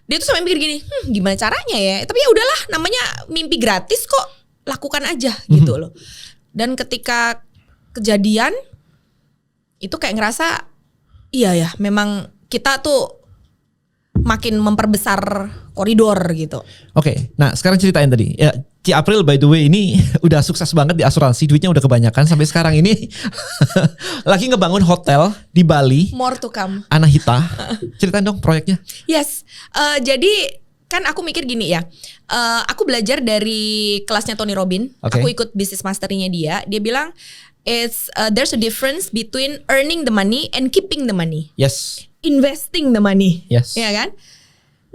Dia tuh sampai mikir gini, gimana caranya ya? Tapi ya udahlah, namanya mimpi gratis kok, lakukan aja gitu loh. Dan ketika kejadian itu kayak ngerasa, iya ya, memang kita tuh makin memperbesar koridor gitu. Oke, nah sekarang ceritain tadi. Ya, Ci April by the way ini udah sukses banget di asuransi, duitnya udah kebanyakan sampai sekarang ini lagi ngebangun hotel di Bali. More to come. Anahita. Ceritain dong proyeknya. Yes, jadi kan aku mikir gini ya, aku belajar dari kelasnya Tony Robbins. Okay. Aku ikut business mastery-nya dia. Dia bilang, there's a difference between earning the money and keeping the money. Yes. Investing the money. Yes. Ya kan?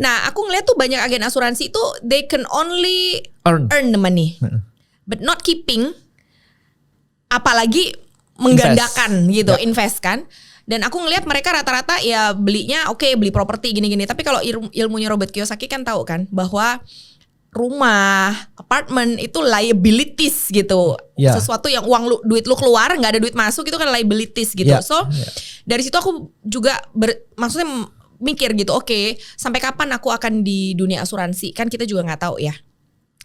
Nah, aku ngeliat tuh banyak agen asuransi itu they can only Earn the money, but not keeping. Apalagi menggandakan gitu, invest kan. Dan aku ngelihat mereka rata-rata ya belinya beli properti gini-gini. Tapi kalau ilmunya Robert Kiyosaki kan tahu kan bahwa rumah, apartemen itu liabilities gitu. Yeah. Sesuatu yang duit lu keluar, nggak ada duit masuk, itu kan liabilities gitu. Yeah. So dari situ aku juga maksudnya mikir gitu, oke, sampai kapan aku akan di dunia asuransi? Kan kita juga nggak tahu ya.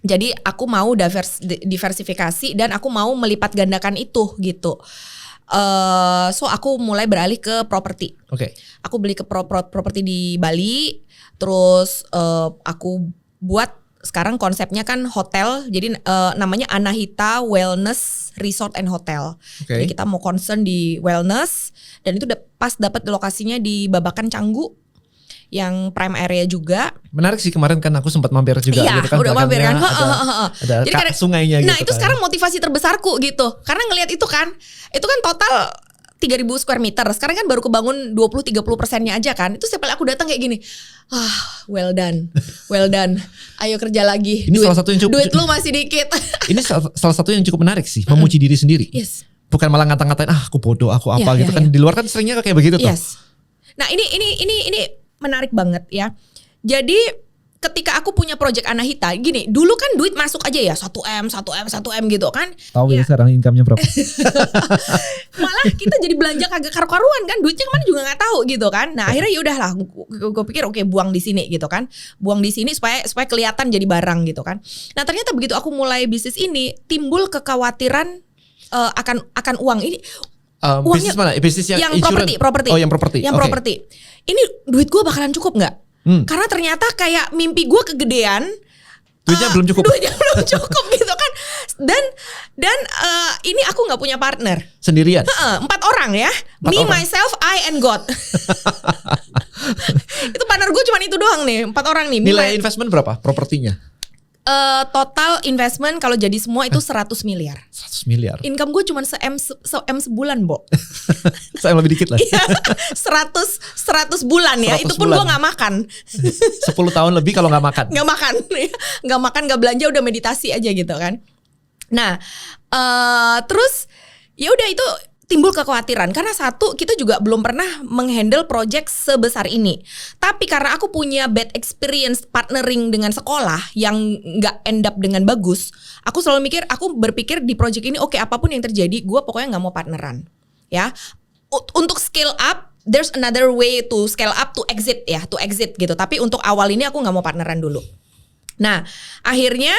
Jadi aku mau diversifikasi dan aku mau melipat gandakan itu gitu. So aku mulai beralih ke properti. Oke. Aku beli ke properti di Bali, terus aku buat sekarang konsepnya kan hotel, jadi namanya Anahita Wellness Resort and Hotel. Okay. Jadi kita mau concern di wellness, dan itu pas dapat lokasinya di Babakan Canggu, yang prime area juga. Menarik sih, kemarin kan aku sempat mampir juga gitu kan. Udah mampir kan. Ada jadi sungainya gitu. Nah itu kan. sekarang motivasi terbesarku gitu. Karena ngelihat itu kan total 3.000 square meter. Sekarang kan baru kebangun 20-30%-nya aja kan. Itu setiap kali aku datang kayak gini. Well done. Ayo kerja lagi. Ini salah satu yang duit lu masih dikit. Ini salah satu yang cukup menarik sih, memuji diri sendiri. Yes. Bukan malah ngata-ngatain aku bodoh, aku apa gitu kan. Di luar kan seringnya kayak begitu tuh. Yes. Nah, ini menarik banget ya. Jadi ketika aku punya project Anahita, gini, dulu kan duit masuk aja ya 1M gitu kan. Tahu ya sekarang income-nya berapa? Malah kita jadi belanja kagak karu-karuan kan, duitnya kemana juga nggak tahu gitu kan. Nah akhirnya yaudahlah, gue pikir oke, buang di sini gitu kan, buang di sini supaya kelihatan jadi barang gitu kan. Nah ternyata begitu aku mulai bisnis ini, timbul kekhawatiran akan uang ini. Bisnis mana? Bisnis yang properti. Oh, yang properti. Yang properti. Ini duit gue bakalan cukup nggak? Karena ternyata kayak mimpi gue kegedean. Duitnya belum cukup. Duitnya belum cukup gitu kan. Dan ini aku nggak punya partner. Sendirian. 4 orang ya. 4 Me, orang. myself, I and God. Itu partner gue cuma itu doang nih. 4 orang nih. Nilai investment berapa propertinya? Total investment kalau jadi semua itu 100 miliar. 100 miliar. Income gue cuma se-M sebulan, Bo. Saya lebih dikit lah. 100 bulan ya. 100 Itu pun gue bulan. gak makan. 10 tahun lebih kalau nggak makan. Gak makan, gak belanja, udah meditasi aja gitu kan. Nah, terus ya udah itu timbul kekhawatiran karena satu, kita juga belum pernah menghandle project sebesar ini. Tapi karena aku punya bad experience partnering dengan sekolah yang nggak end up dengan bagus, aku berpikir di project ini oke, apapun yang terjadi, gue pokoknya nggak mau partneran. Ya, untuk scale up, there's another way to scale up, to exit gitu. Tapi untuk awal ini aku nggak mau partneran dulu. Nah, akhirnya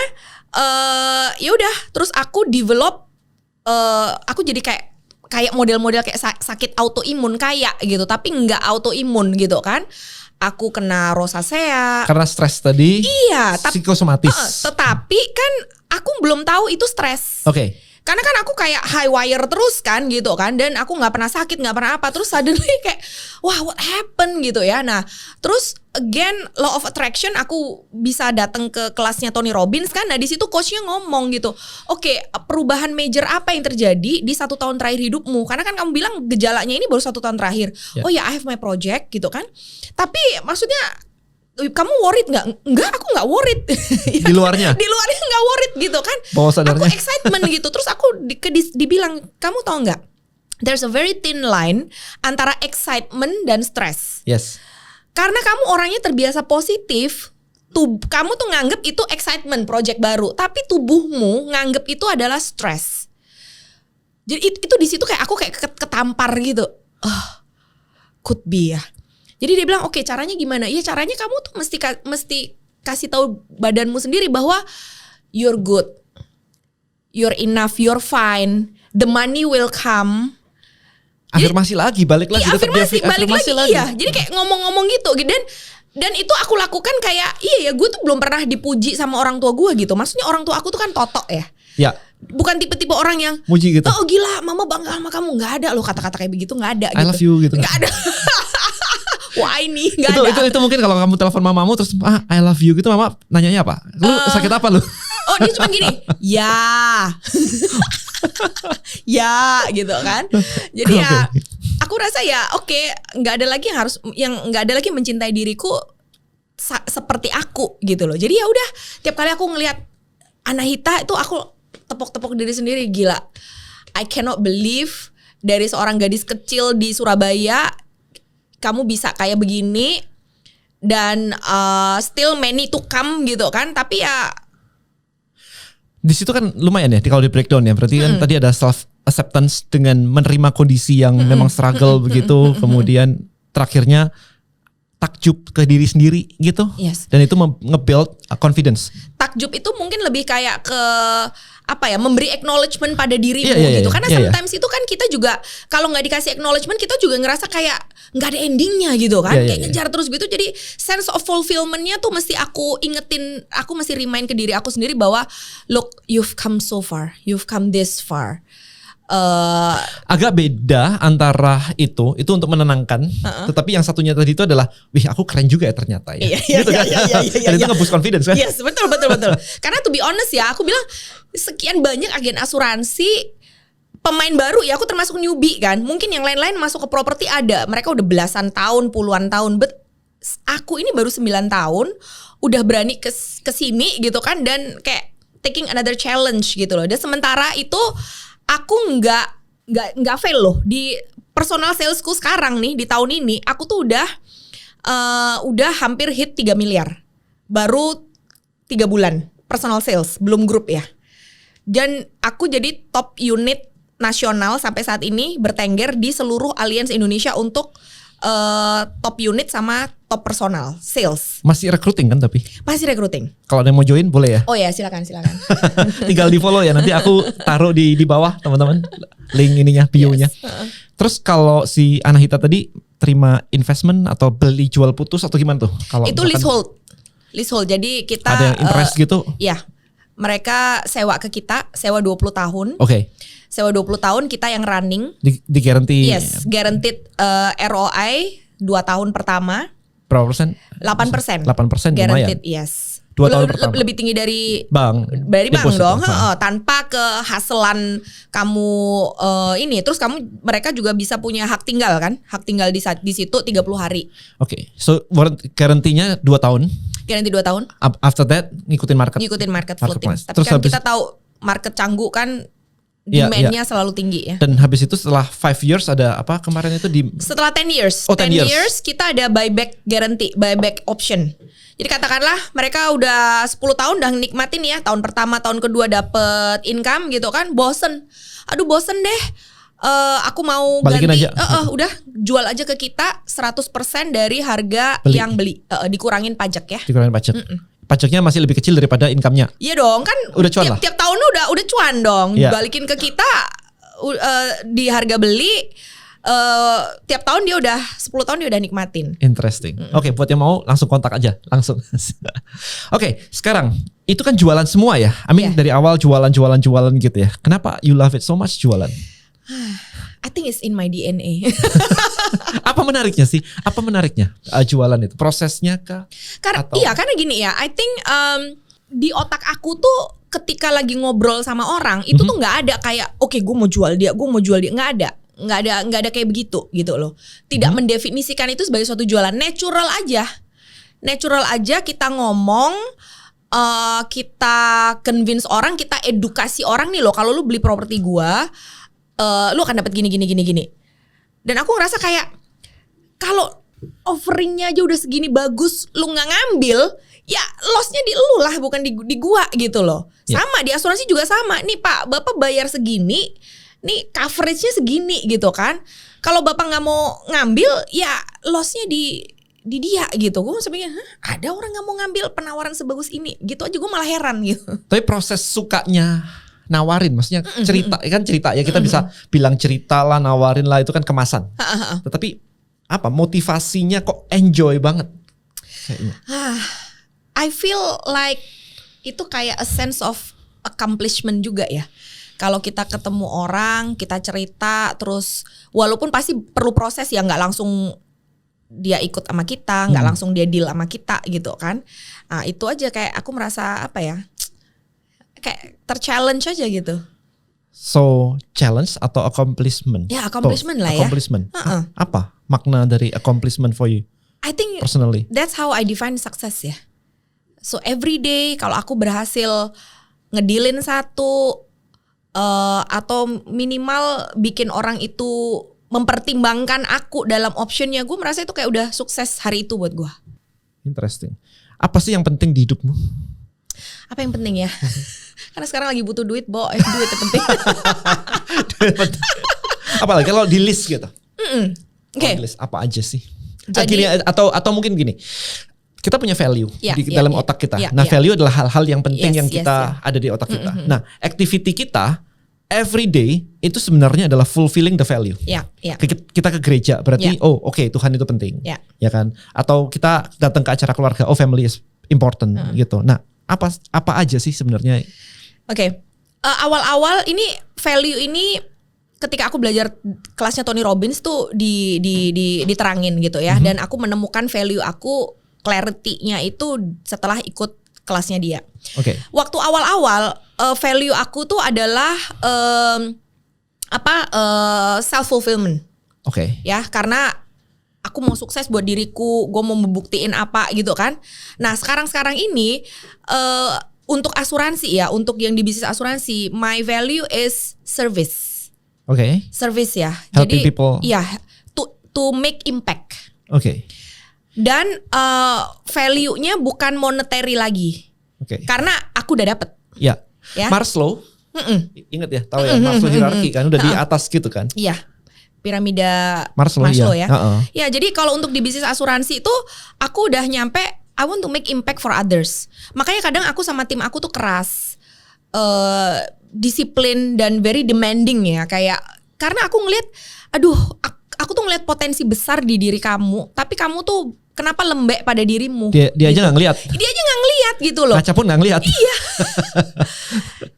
Ya udah, terus aku develop, aku jadi kayak model-model kayak sakit autoimun kayak gitu, tapi nggak autoimun gitu kan. Aku kena rosacea. Karena stres tadi. Iya, psikosomatis. tetapi kan aku belum tahu itu stres. Oke. Karena kan aku kayak high wire terus kan gitu kan. Dan aku gak pernah sakit, gak pernah apa. Terus suddenly kayak wah what happened gitu ya. Nah terus again law of attraction, aku bisa datang ke kelasnya Tony Robbins kan. Nah di situ coachnya ngomong gitu, oke, perubahan major apa yang terjadi di 1 tahun terakhir hidupmu. Karena kan kamu bilang gejalanya ini baru 1 tahun terakhir. Oh ya, I have my project gitu kan. Tapi maksudnya kamu worried nggak? Enggak, aku nggak worried. Di luarnya? Di luarnya nggak worried gitu kan. Bawah sadarnya? Aku excitement gitu. Terus aku dibilang, kamu tau nggak? There's a very thin line antara excitement dan stress. Yes. Karena kamu orangnya terbiasa positif, kamu tuh nganggep itu excitement, project baru. Tapi tubuhmu nganggep itu adalah stress. Jadi itu di situ kayak aku kayak ketampar gitu. Could be ya. Jadi dia bilang, oke, caranya gimana? Ya caranya kamu tuh mesti kasih tahu badanmu sendiri bahwa you're good, you're enough, you're fine, the money will come. Afirmasi lagi, balik lagi. Afirmasi lagi. Iya, jadi kayak ngomong-ngomong gitu. Dan itu aku lakukan kayak, iya ya, gue tuh belum pernah dipuji sama orang tua gue gitu. Maksudnya orang tua aku tuh kan totok ya. Ya. Bukan tipe-tipe orang yang muji gitu. Oh gila, mama bangga sama kamu. Gak ada loh kata-kata kayak begitu, gak ada. I love you gitu. Gak ada. Wah ini gak ada. Itu mungkin kalau kamu telepon mamamu terus I love you gitu, mama nanyanya apa? Lu sakit apa lu? Oh dia cuma gini, ya, ya gitu kan. Jadi ya, aku rasa ya oke, nggak ada lagi nggak ada lagi mencintai diriku seperti aku gitu loh. Jadi ya udah, tiap kali aku ngelihat Anahita itu aku tepok-tepok diri sendiri, gila. I cannot believe dari seorang gadis kecil di Surabaya kamu bisa kayak begini dan still many to come gitu kan. Tapi ya di situ kan lumayan ya kalau di breakdown ya. Berarti kan tadi ada self acceptance dengan menerima kondisi yang memang struggle begitu. Kemudian terakhirnya takjub ke diri sendiri gitu. Yes. Dan itu nge-build confidence. Takjub itu mungkin lebih kayak ke apa ya, memberi acknowledgement pada dirimu gitu. Karena sometimes itu kan kita juga kalau nggak dikasih acknowledgement, kita juga ngerasa kayak nggak ada endingnya gitu kan. Kayak ngejar terus gitu. Jadi sense of fulfillmentnya tuh mesti aku ingetin, aku mesti remind ke diri aku sendiri bahwa look, you've come so far, you've come this far. Agak beda antara itu untuk menenangkan, tetapi yang satunya tadi itu adalah, wih aku keren juga ya ternyata ya. Gitu kan. Dan itu nge-boost confidence kan. Yes, betul. Karena to be honest ya, aku bilang sekian banyak agen asuransi pemain baru ya, aku termasuk newbie kan. Mungkin yang lain-lain masuk ke properti ada, mereka udah belasan tahun, puluhan tahun, but aku ini baru 9 tahun udah berani ke sini gitu kan, dan kayak taking another challenge gitu loh. Dan sementara itu aku nggak fail loh di personal salesku sekarang nih di tahun ini. Aku tuh udah hampir hit 3 miliar baru 3 bulan personal sales, belum grup ya. Dan aku jadi top unit nasional sampai saat ini, bertengger di seluruh Allianz Indonesia untuk top unit sama top personal sales. Masih recruiting kan tapi? Masih recruiting. Kalau ada yang mau join boleh ya? Oh ya, silakan. Tinggal di follow ya, nanti aku taruh di bawah teman-teman link ininya, bio-nya. Yes. Terus kalau si Anahita tadi terima investment atau beli jual putus atau gimana tuh? Kalau itu leasehold. Jadi kita ada yang interest gitu? Iya. Mereka sewa ke kita, sewa 20 tahun. Oke. Sewa 20 tahun, kita yang running. Di guarantee. Yes, guaranteed ROI 2 tahun pertama. Berapa persen? 8%. 8% guaranteed, lumayan. yes. 2 tahun pertama. Lebih tinggi dari bank. Dari bank dong. Tanpa kehasilan kamu ini. Terus mereka juga bisa punya hak tinggal kan? Hak tinggal di situ 30 hari. Oke. So guarantee-nya 2 tahun. Garanti 2 tahun. After that ngikutin market floating. Tapi terus kan kita tahu market Canggu kan demand-nya selalu tinggi ya. Dan habis itu setelah 5 years ada apa kemarin itu setelah 10 years. Oh, 10 years kita ada buyback guarantee, buyback option. Jadi katakanlah mereka udah 10 tahun udah nikmatin ya, tahun pertama, tahun kedua dapet income gitu kan, bosen deh. Aku mau balikin ganti aja. Udah jual aja ke kita 100% dari harga yang beli, dikurangin pajak ya. Dikurangin pajak. pajaknya masih lebih kecil daripada income-nya. Iya dong, kan Udah cuan lah. tiap tahun udah cuan dong. Iya. Balikin ke kita di harga beli tiap tahun dia udah 10 tahun dia udah nikmatin. Interesting. Oke, buat yang mau langsung kontak aja, langsung. Oke, sekarang itu kan jualan semua ya. I mean, Yeah. dari awal jualan gitu ya. Kenapa you love it so much jualan? I think it's in my DNA. Apa menariknya sih? Apa menariknya jualan itu? Prosesnya kah? Karena Atau- karena gini ya, I think di otak aku tuh ketika lagi ngobrol sama orang itu tuh nggak ada kayak oke gue mau jual dia, nggak ada kayak begitu gitu loh. Tidak mendefinisikan itu sebagai suatu jualan, natural aja kita ngomong, kita convince orang, kita edukasi orang nih loh, kalau lu beli properti gua lu akan dapat gini. Dan aku ngerasa kayak kalau offeringnya aja udah segini bagus, lu nggak ngambil, ya lossnya di lu lah, bukan di gua gitu loh. Ya. Sama di asuransi juga sama. Nih Pak, Bapak bayar segini, nih coveragenya segini gitu kan. Kalau Bapak nggak mau ngambil, ya lossnya di dia gitu. Gue sampai ada orang nggak mau ngambil penawaran sebagus ini, gitu aja gue malah heran gitu. Tapi proses sukanya nawarin, maksudnya cerita ya, kita bisa bilang cerita lah, nawarin lah, itu kan kemasan. Tetapi apa motivasinya kok enjoy banget kayaknya? I feel like itu kayak a sense of accomplishment juga ya. Kalau kita ketemu orang, kita cerita, terus walaupun pasti perlu proses ya, nggak langsung dia ikut sama kita, nggak langsung dia deal sama kita gitu kan. Nah, itu aja kayak aku merasa apa ya, kayak ter-challenge aja gitu. So challenge atau accomplishment? Ya, accomplishment lah ya. Accomplishment. Apa makna dari accomplishment for you I think personally? that's how I define success ya. So every day kalau aku berhasil ngedilin satu atau minimal bikin orang itu mempertimbangkan aku dalam optionnya, gue merasa itu kayak udah sukses hari itu buat gue. Interesting. Apa sih yang penting di hidupmu? Apa yang penting ya? Karena sekarang lagi butuh duit, duit yang penting. Apalagi kalau di list gitu. Oke. Kalau di list apa aja sih? Jadi- Gini, atau mungkin gini. Kita punya value di dalam otak kita. Nah, value adalah hal-hal yang penting yang kita ada di otak kita. Nah, activity kita every day itu sebenarnya adalah fulfilling the value. Ya. Kita ke gereja berarti oke, Tuhan itu penting. Ya. Ya kan? Atau kita datang ke acara keluarga, family is important gitu. Nah, apa aja sih sebenarnya? Oke. Awal-awal ini value ini ketika aku belajar kelasnya Tony Robbins tuh diterangin gitu ya, dan aku menemukan value aku, clarity-nya itu setelah ikut kelasnya dia. Oke. Waktu awal-awal value aku tuh adalah self fulfillment Oke. ya, karena aku mau sukses buat diriku, gue mau membuktiin apa gitu kan. Nah sekarang ini untuk asuransi ya, untuk yang di bisnis asuransi, my value is service. Oke. Service ya. Helping Jadi people. ya to make impact. Oke. Dan value-nya bukan monetary lagi. Oke. Karena aku udah dapet. Ya. Ya. Maslow. Ingat ya, tahu ya Maslow hierarki kan udah di atas gitu kan. Iya. Piramida Maslow, ya. Heeh. Ya, jadi kalau untuk di bisnis asuransi itu aku udah nyampe I want to make impact for others. Makanya kadang aku sama tim aku tuh keras. Disiplin dan very demanding ya, kayak karena aku ngelihat aku tuh ngelihat potensi besar di diri kamu, tapi kamu tuh kenapa lembek pada dirimu? Dia aja nggak ngelihat. Dia aja nggak ngelihat gitu loh. Ngaca pun nggak ngelihat. Iya.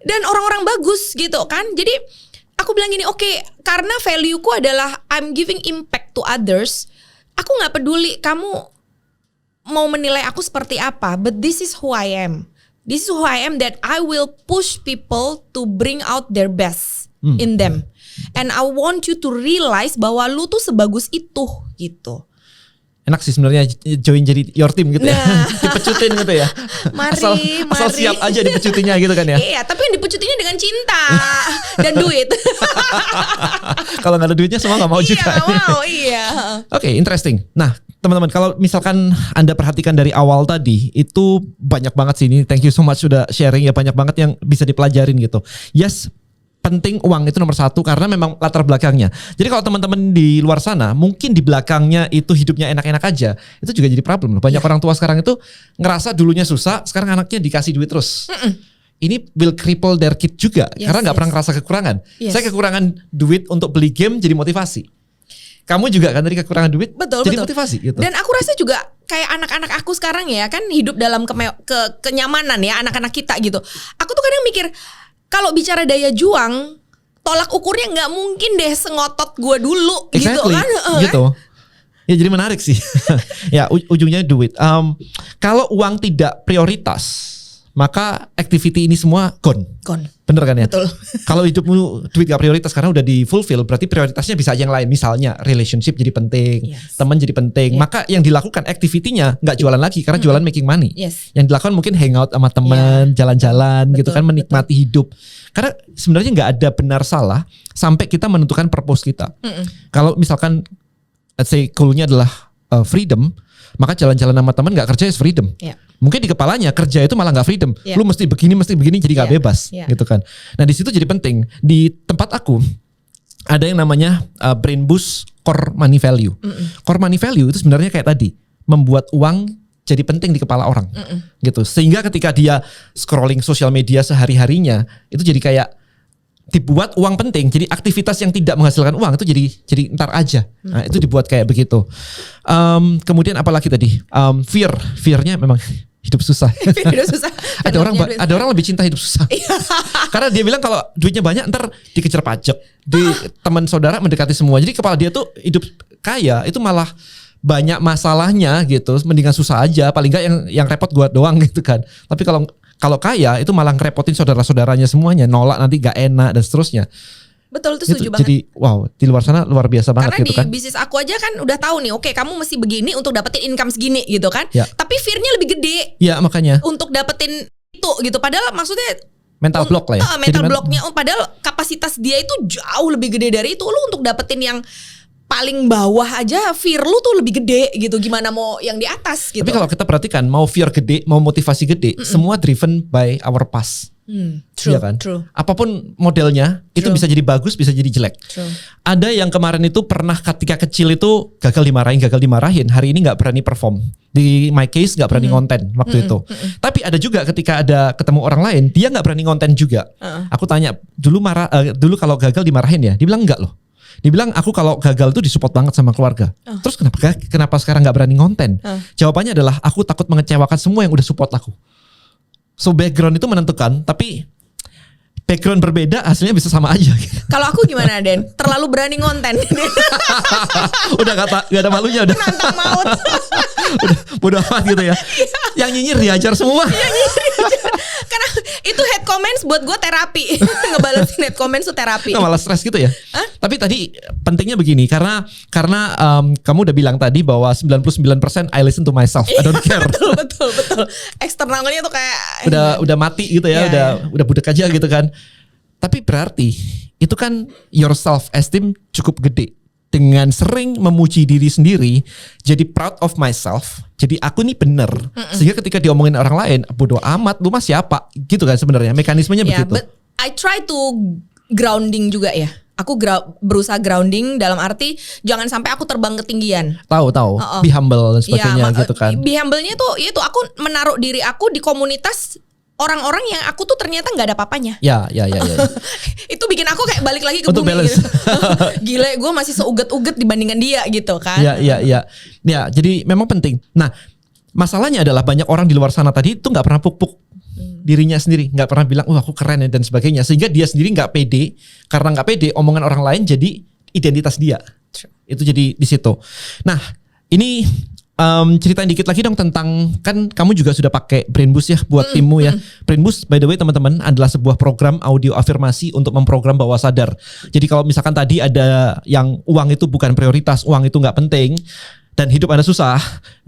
Dan orang-orang bagus gitu kan. Jadi aku bilang gini, oke, karena value-ku adalah I'm giving impact to others. Aku nggak peduli kamu mau menilai aku seperti apa, but this is who I am. This is who I am, that I will push people to bring out their best in them. And I want you to realize bahwa lu tuh sebagus itu gitu. Enak sih sebenarnya join jadi your team gitu ya. Dipecutin gitu ya. Mari. Asal siap aja dipecutinya gitu kan ya. Iya, tapi yang dipecutinya dengan cinta dan duit. Kalau nggak ada duitnya semua nggak mau juga. Iya, mau, iya. Oke, interesting. Nah, teman-teman, kalau misalkan Anda perhatikan dari awal tadi, itu banyak banget sih ini. Thank you so much sudah sharing ya, banyak banget yang bisa dipelajarin gitu. Yes, penting uang itu nomor satu karena memang latar belakangnya. Jadi kalau teman-teman di luar sana mungkin di belakangnya itu hidupnya enak-enak aja, itu juga jadi problem loh. Banyak orang tua sekarang itu ngerasa dulunya susah, sekarang anaknya dikasih duit terus. Ini will cripple their kid juga karena nggak pernah ngerasa kekurangan. Saya kekurangan duit untuk beli game jadi motivasi. Kamu juga kan tadi kekurangan duit jadi motivasi gitu. Dan aku rasa juga kayak anak-anak aku sekarang ya kan hidup dalam kenyamanan ya anak-anak kita gitu. Aku tuh kadang mikir kalau bicara daya juang, tolak ukurnya nggak mungkin deh sengotot gue dulu gitu kan? Gitu. Ya jadi menarik sih. Ya ujungnya duit. Kalau uang tidak prioritas, maka activity ini semua gone. Bener kan ya? Betul. Kalau hidupmu duit gak prioritas karena udah di fulfill, berarti prioritasnya bisa yang lain. Misalnya relationship jadi penting, teman jadi penting. Maka yang dilakukan activity-nya gak jualan lagi karena jualan making money. Yang dilakukan mungkin hangout sama teman, jalan-jalan gitu kan, menikmati hidup. Karena sebenarnya gak ada benar salah sampai kita menentukan purpose kita. Kalau misalkan let's say goal-nya adalah freedom, maka jalan-jalan sama teman gak kerja is freedom. Mungkin di kepalanya kerja itu malah gak freedom. Lu mesti begini jadi gak bebas gitu kan. Nah di situ jadi penting. Di tempat aku ada yang namanya brain boost core money value. Core money value itu sebenarnya kayak tadi, membuat uang jadi penting di kepala orang gitu. Sehingga ketika dia scrolling sosial media sehari-harinya itu jadi kayak dibuat uang penting, jadi aktivitas yang tidak menghasilkan uang itu jadi ntar aja. Nah, itu dibuat kayak begitu. Kemudian apalagi tadi? Fear-nya memang hidup susah. Ada orang lebih cinta hidup susah. Karena dia bilang kalau duitnya banyak ntar dikejar pajak, teman saudara mendekati semua. Jadi kepala dia tuh hidup kaya itu malah banyak masalahnya gitu. Mendingan susah aja, paling enggak yang repot gua doang gitu kan. Tapi kalau kaya itu malah ngerepotin saudara-saudaranya semuanya, nolak nanti gak enak dan seterusnya. Betul, itu setuju banget. Jadi wow, di luar sana luar biasa banget. Karena gitu kan. Karena di bisnis aku aja kan udah tahu nih, oke kamu mesti begini untuk dapetin income segini gitu kan. Tapi fear-nya lebih gede. Ya makanya. Untuk dapetin itu gitu. Padahal maksudnya mental block lah ya. Mental blocknya, padahal kapasitas dia itu jauh lebih gede dari itu. Lu untuk dapetin yang paling bawah aja fear lu tuh lebih gede gitu. Gimana mau yang di atas gitu. Tapi kalau kita perhatikan, mau fear gede, mau motivasi gede, semua driven by our past. True, ya kan? True. Apapun modelnya, itu bisa jadi bagus, bisa jadi jelek. Ada yang kemarin itu pernah ketika kecil itu gagal dimarahin. Hari ini gak berani perform. Di my case gak berani ngonten waktu itu. Tapi ada juga ketika ada ketemu orang lain, dia gak berani ngonten juga. Aku tanya, dulu kalau gagal dimarahin ya? Dia bilang enggak loh. Dia bilang aku kalau gagal tuh disupport banget sama keluarga. Terus kenapa sekarang gak berani ngonten? Jawabannya adalah aku takut mengecewakan semua yang udah support aku. So background itu menentukan, tapi background berbeda hasilnya bisa sama aja. Kalau aku gimana Den? Terlalu berani ngonten. Udah gak ada malunya udah. Nantang maut. Udah bodo amat gitu ya. Yang nyinyir diajar semua. Karena itu hate comments buat gue terapi. Ngebalesin hate comments tuh terapi. Nah, malah stres gitu ya. Tapi tadi pentingnya begini, karena kamu udah bilang tadi bahwa 99% I listen to myself. I don't care. Betul. Eksternalnya tuh kayak udah mati gitu ya, udah budek aja gitu kan. Tapi berarti itu kan your self esteem cukup gede. Dengan sering memuji diri sendiri, jadi proud of myself, jadi aku nih bener. Sehingga ketika diomongin orang lain, bodo amat, lu mah siapa? Gitu kan sebenarnya, mekanismenya begitu. But I try to grounding juga ya. Aku berusaha grounding dalam arti jangan sampai aku terbang ketinggian. Tahu. Be humble dan sebagainya gitu kan. Be humble-nya tuh itu aku menaruh diri aku di komunitas orang-orang yang aku tuh ternyata nggak ada papanya. Ya. Itu bikin aku kayak balik lagi ke untuk bumi balance. Gitu. Gila, gue masih seuget-uget dibandingkan dia gitu kan. Iya. Ya, jadi memang penting. Nah, masalahnya adalah banyak orang di luar sana tadi itu nggak pernah puk-puk dirinya sendiri, nggak pernah bilang, aku keren dan sebagainya. Sehingga dia sendiri nggak pede. Karena nggak pede, omongan orang lain jadi identitas dia. Itu jadi di situ. Nah, ini ceritain dikit lagi dong tentang, kan kamu juga sudah pakai Brain Boost ya buat timmu ya. Brain Boost by the way teman-teman adalah sebuah program audio afirmasi untuk memprogram bawah sadar. Jadi kalau misalkan tadi ada yang uang itu bukan prioritas, uang itu nggak penting dan hidup Anda susah,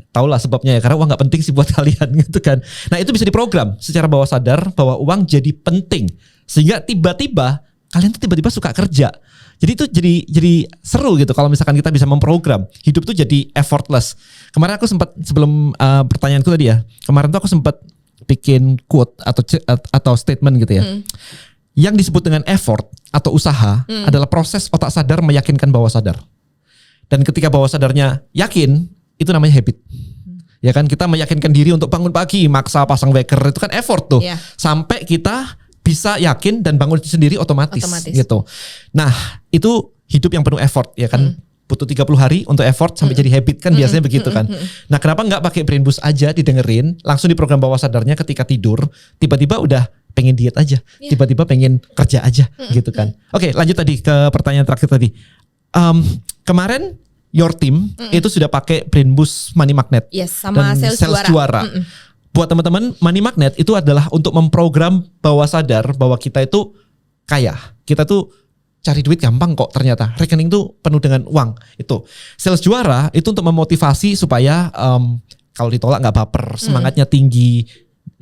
tahulah sebabnya ya, karena uang nggak penting sih buat kalian gitu kan. Nah itu bisa diprogram secara bawah sadar bahwa uang jadi penting sehingga tiba-tiba kalian tuh tiba-tiba suka kerja. Jadi itu jadi seru gitu kalau misalkan kita bisa memprogram. Hidup tuh jadi effortless. Kemarin aku sempat sebelum pertanyaanku tadi ya. Kemarin tuh aku sempat bikin quote atau statement gitu ya. Yang disebut dengan effort atau usaha adalah proses otak sadar meyakinkan bawah sadar. Dan ketika bawah sadarnya yakin, itu namanya habit. Ya kan, kita meyakinkan diri untuk bangun pagi, maksa pasang wecker, itu kan effort tuh. Yeah. Sampai kita bisa yakin dan bangun sendiri otomatis. Gitu. Nah, itu hidup yang penuh effort, ya kan. Butuh 30 hari untuk effort sampai jadi habit kan biasanya begitu kan. Nah, kenapa nggak pakai brain boost aja, didengerin, langsung di program bawah sadarnya ketika tidur, tiba-tiba udah pengen diet aja, tiba-tiba pengen kerja aja gitu kan. Oke, lanjut tadi ke pertanyaan terakhir tadi. Kemarin your team itu sudah pakai brain boost money magnet. Yes, sama dan sales juara. Buat teman-teman, money magnet itu adalah untuk memprogram bawah sadar bahwa kita itu kaya. Kita tuh cari duit gampang kok ternyata. Rekening tuh penuh dengan uang. Itu. Sales juara itu untuk memotivasi supaya kalau ditolak nggak baper, semangatnya tinggi.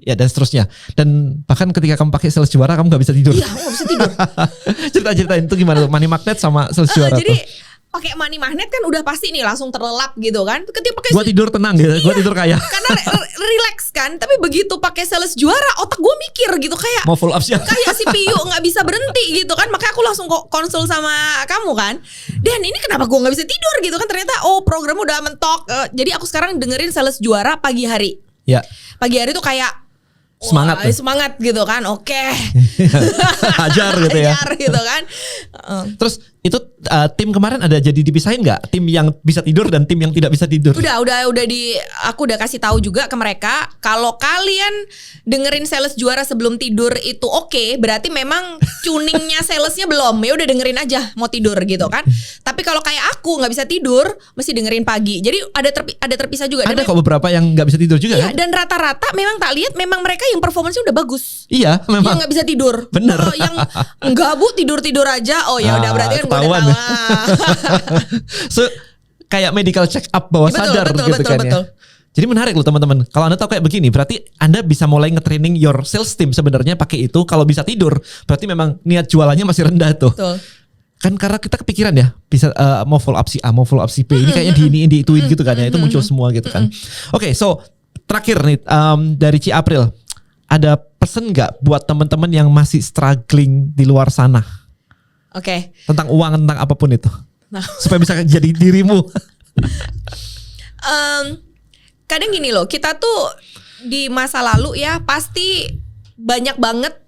Ya dan seterusnya. Dan bahkan ketika kamu pakai sales juara kamu gak bisa tidur. Iya, aku gak bisa tidur. Ceritain itu gimana tuh money magnet sama sales juara jadi, tuh. pakai money magnet kan udah pasti nih langsung terlelap gitu kan. Ketika pakai Gua tidur tenang gitu, gua tidur kaya. karena relax kan. Tapi begitu pakai sales juara, otak gue mikir gitu kayak Mau follow up siapa? kayak CPU nggak bisa berhenti gitu kan. Makanya aku langsung konsul sama kamu kan. Dan ini kenapa gue nggak bisa tidur gitu kan? Ternyata program udah mentok. Jadi aku sekarang dengerin sales juara pagi hari. Ya. Pagi hari tuh kayak Semangat. semangat gitu kan. Oke. Hajar gitu ya. Hajar gitu kan. Terus itu tim kemarin ada jadi dipisahin nggak? Tim yang bisa tidur dan tim yang tidak bisa tidur? Udah aku udah kasih tahu juga ke mereka kalau kalian dengerin sales juara sebelum tidur itu oke, berarti memang tuningnya salesnya belum. Ya udah dengerin aja mau tidur gitu kan. Tapi kalau kayak aku nggak bisa tidur, mesti dengerin pagi. Jadi ada terpisah juga. Ada kok beberapa yang nggak bisa tidur juga iya, kan? dan rata-rata memang tak lihat memang mereka yang performance-nya udah bagus. Iya, memang. Yang nggak bisa tidur. Bener. Yang enggak Bu tidur aja. Oh ya udah berarti kan gue udah ketahuan. tahu. So, kayak medical check up bawah sadar gitu kan ya. Jadi menarik loh teman-teman. Kalau Anda tahu kayak begini, berarti Anda bisa mulai nge-training your sales team sebenarnya pakai itu. Kalau bisa tidur, berarti memang niat jualannya masih rendah tuh. Betul. Kan karena kita kepikiran ya, bisa mau follow up si A, mau follow up si B. Ini kayaknya di ituin gitu kan ya. Itu muncul semua gitu kan. Oke, so terakhir nih dari Ci April, ada pesan nggak buat teman-teman yang masih struggling di luar sana? Oke. Tentang uang, tentang apapun itu. Nah. Supaya bisa jadi dirimu. Kadang gini loh, kita tuh di masa lalu ya pasti banyak banget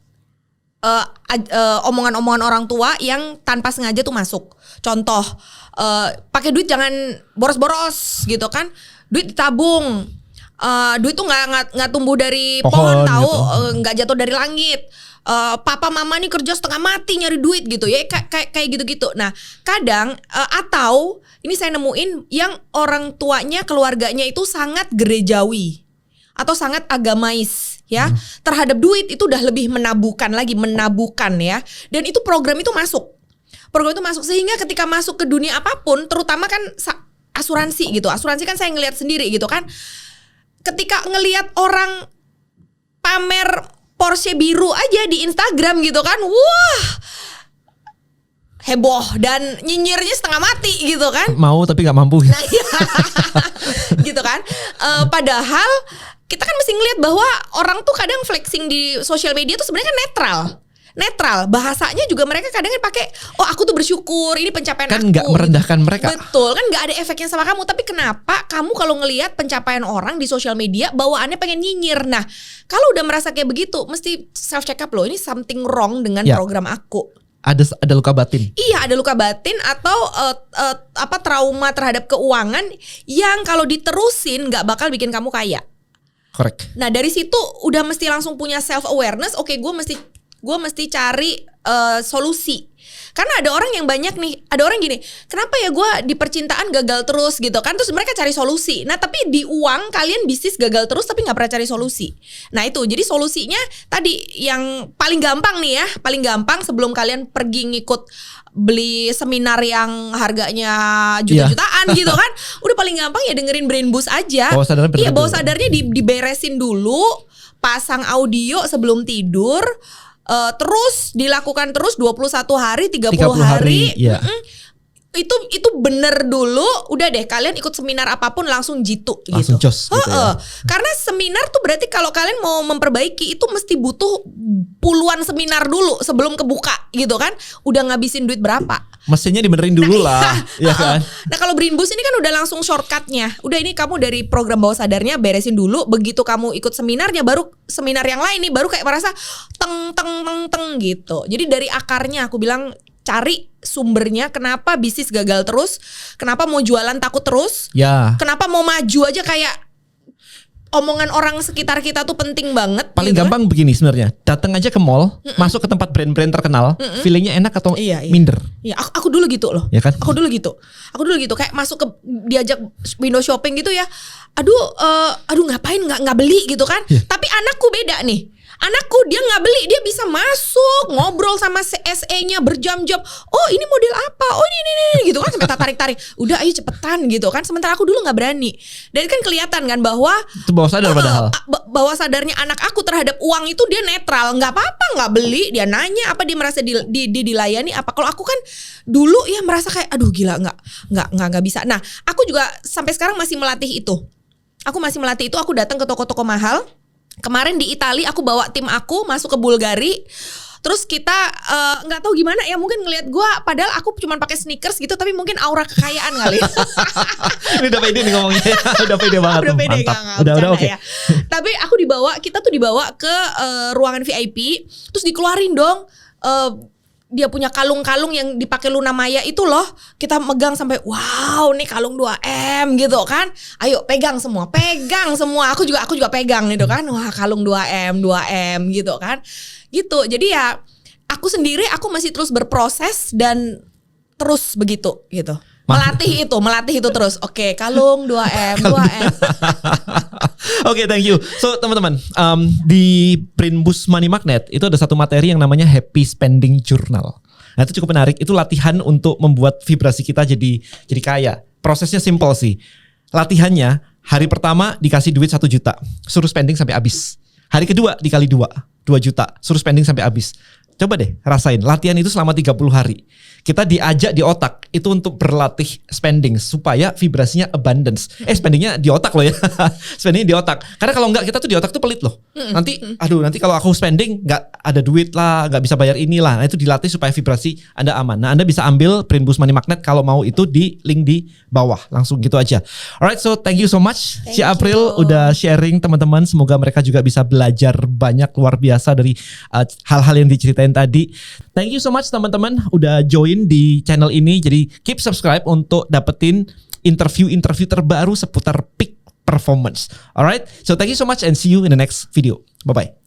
omongan-omongan orang tua yang tanpa sengaja tuh masuk. Contoh, pakai duit jangan boros-boros gitu kan. Duit ditabung. Duit tuh nggak tumbuh dari pohon tahu, nggak jatuh dari langit. Papa mama nih kerja setengah mati nyari duit gitu ya, kayak gitu-gitu. Nah kadang atau ini saya nemuin yang orang tuanya keluarganya itu sangat gerejawi atau sangat agamais ya, terhadap duit itu udah lebih menabukan ya. Dan itu program itu masuk sehingga ketika masuk ke dunia apapun, terutama kan asuransi gitu. Asuransi kan saya ngelihat sendiri gitu kan. Ketika ngelihat orang pamer Porsche biru aja di Instagram gitu kan, wah heboh dan nyinyirnya setengah mati gitu kan. Mau tapi nggak mampu. Nah, iya. Gitu kan. Padahal kita kan mesti ngelihat bahwa orang tuh kadang flexing di sosial media tuh sebenarnya kan netral. Bahasanya juga mereka kadang kan pakai, oh aku tuh bersyukur ini pencapaian kan aku. Kan nggak merendahkan mereka. Betul, kan nggak ada efeknya sama kamu. Tapi kenapa kamu kalau ngelihat pencapaian orang di sosial media bawaannya pengen nyinyir? Nah, kalau udah merasa kayak begitu, mesti self check up loh. Ini something wrong dengan program aku. Ada luka batin. Iya, ada luka batin atau trauma terhadap keuangan yang kalau diterusin nggak bakal bikin kamu kaya. Correct. Nah dari situ udah mesti langsung punya self awareness. Oke, gue mesti cari solusi. Karena ada orang yang banyak nih, ada orang gini, kenapa ya gue di percintaan gagal terus gitu kan. Terus mereka cari solusi. Nah tapi di uang kalian bisnis gagal terus tapi gak pernah cari solusi. Nah itu, jadi solusinya tadi yang paling gampang nih ya. Paling gampang sebelum kalian pergi ngikut beli seminar yang harganya juta-jutaan gitu kan. Udah paling gampang ya dengerin Brain Boost aja. Iya, bawah sadarnya diberesin dulu. Pasang audio sebelum tidur. Terus dilakukan terus 21 hari, 30 hari. Iya. itu bener dulu, udah deh kalian ikut seminar apapun langsung jitu Langsung gitu. jos gitu ya. Karena seminar tuh berarti kalau kalian mau memperbaiki itu mesti butuh puluhan seminar dulu sebelum kebuka gitu kan. Udah ngabisin duit berapa? Mestinya dibenerin dulu lah, ya kan? Nah kalau Brain Boost ini kan udah langsung shortcutnya. Udah ini kamu dari program bawah sadarnya beresin dulu. Begitu kamu ikut seminarnya, baru seminar yang lain nih baru kayak merasa teng gitu. Jadi dari akarnya aku bilang cari sumbernya, kenapa bisnis gagal terus, kenapa mau jualan takut terus, Ya. kenapa mau maju aja kayak omongan orang sekitar kita tuh penting banget. Paling gitu gampang begini sebenarnya. Datang aja ke mall, masuk ke tempat brand-brand terkenal, feelingnya enak atau Iya. minder. Iya, aku dulu gitu loh. Ya kan? Aku dulu gitu. Kayak masuk ke diajak window shopping gitu ya. Aduh ngapain nggak beli gitu kan? Iya. Tapi anakku beda nih. Anakku dia nggak beli, dia bisa masuk ngobrol sama SE-nya berjam-jam. Oh ini model apa? Oh ini gitu kan sampai tarik-tarik. Udah ayo cepetan gitu kan. Sementara aku dulu nggak berani. Dan kan kelihatan kan bahwa Itu bawah sadar padahal. bahwa sadarnya anak aku terhadap uang itu dia netral, nggak apa-apa nggak beli, dia nanya apa dia merasa dilayani apa. Kalau aku kan dulu ya merasa kayak aduh gila nggak bisa. Nah aku juga sampai sekarang masih melatih itu. Aku masih melatih itu. Aku datang ke toko-toko mahal. Kemarin di Italia aku bawa tim aku masuk ke Bulgari. Terus kita nggak tahu gimana ya, mungkin ngelihat gue padahal aku cuma pakai sneakers gitu, tapi mungkin aura kekayaan kali. Ini udah pede nih ngomongnya. Udah pede banget. Udah pede, Mantap. nggak, Udah bercanda oke. ya. Tapi aku kita tuh dibawa ke ruangan VIP, terus dikeluarin dong dia punya kalung-kalung yang dipakai Luna Maya itu loh. Kita megang sampai wow nih kalung 2M gitu kan. Ayo pegang semua. Aku juga pegang gitu kan. Wah kalung 2M gitu kan. Gitu. Jadi ya aku sendiri aku masih terus berproses dan terus begitu gitu. Melatih itu terus. Oke, kalung 2M. Oke, thank you. So teman-teman, di Brain Boost Money Magnet itu ada satu materi yang namanya Happy Spending Journal. Nah itu cukup menarik. Itu latihan untuk membuat vibrasi kita jadi kaya. Prosesnya simple sih. Latihannya hari pertama dikasih duit 1 juta, suruh spending sampai habis. Hari kedua dikali 2 juta, suruh spending sampai habis. Coba deh rasain latihan itu selama 30 hari. Kita diajak di otak itu untuk berlatih spending supaya vibrasinya abundance. Spendingnya di otak loh ya. Spendingnya di otak. Karena kalau enggak kita tuh di otak tuh pelit loh. Nanti kalau aku spending nggak ada duit lah, nggak bisa bayar inilah. Nah itu dilatih supaya vibrasi Anda aman. Nah Anda bisa ambil Brain Boost Money Magnet kalau mau itu di link di bawah. Langsung gitu aja. Alright, so thank you so much. Si April udah sharing teman-teman. Semoga mereka juga bisa belajar banyak luar biasa dari hal-hal yang diceritain tadi. Thank you so much teman-teman udah join di channel ini. Jadi keep subscribe untuk dapetin interview-interview terbaru seputar peak performance. Alright, so thank you so much and see you in the next video. Bye-bye.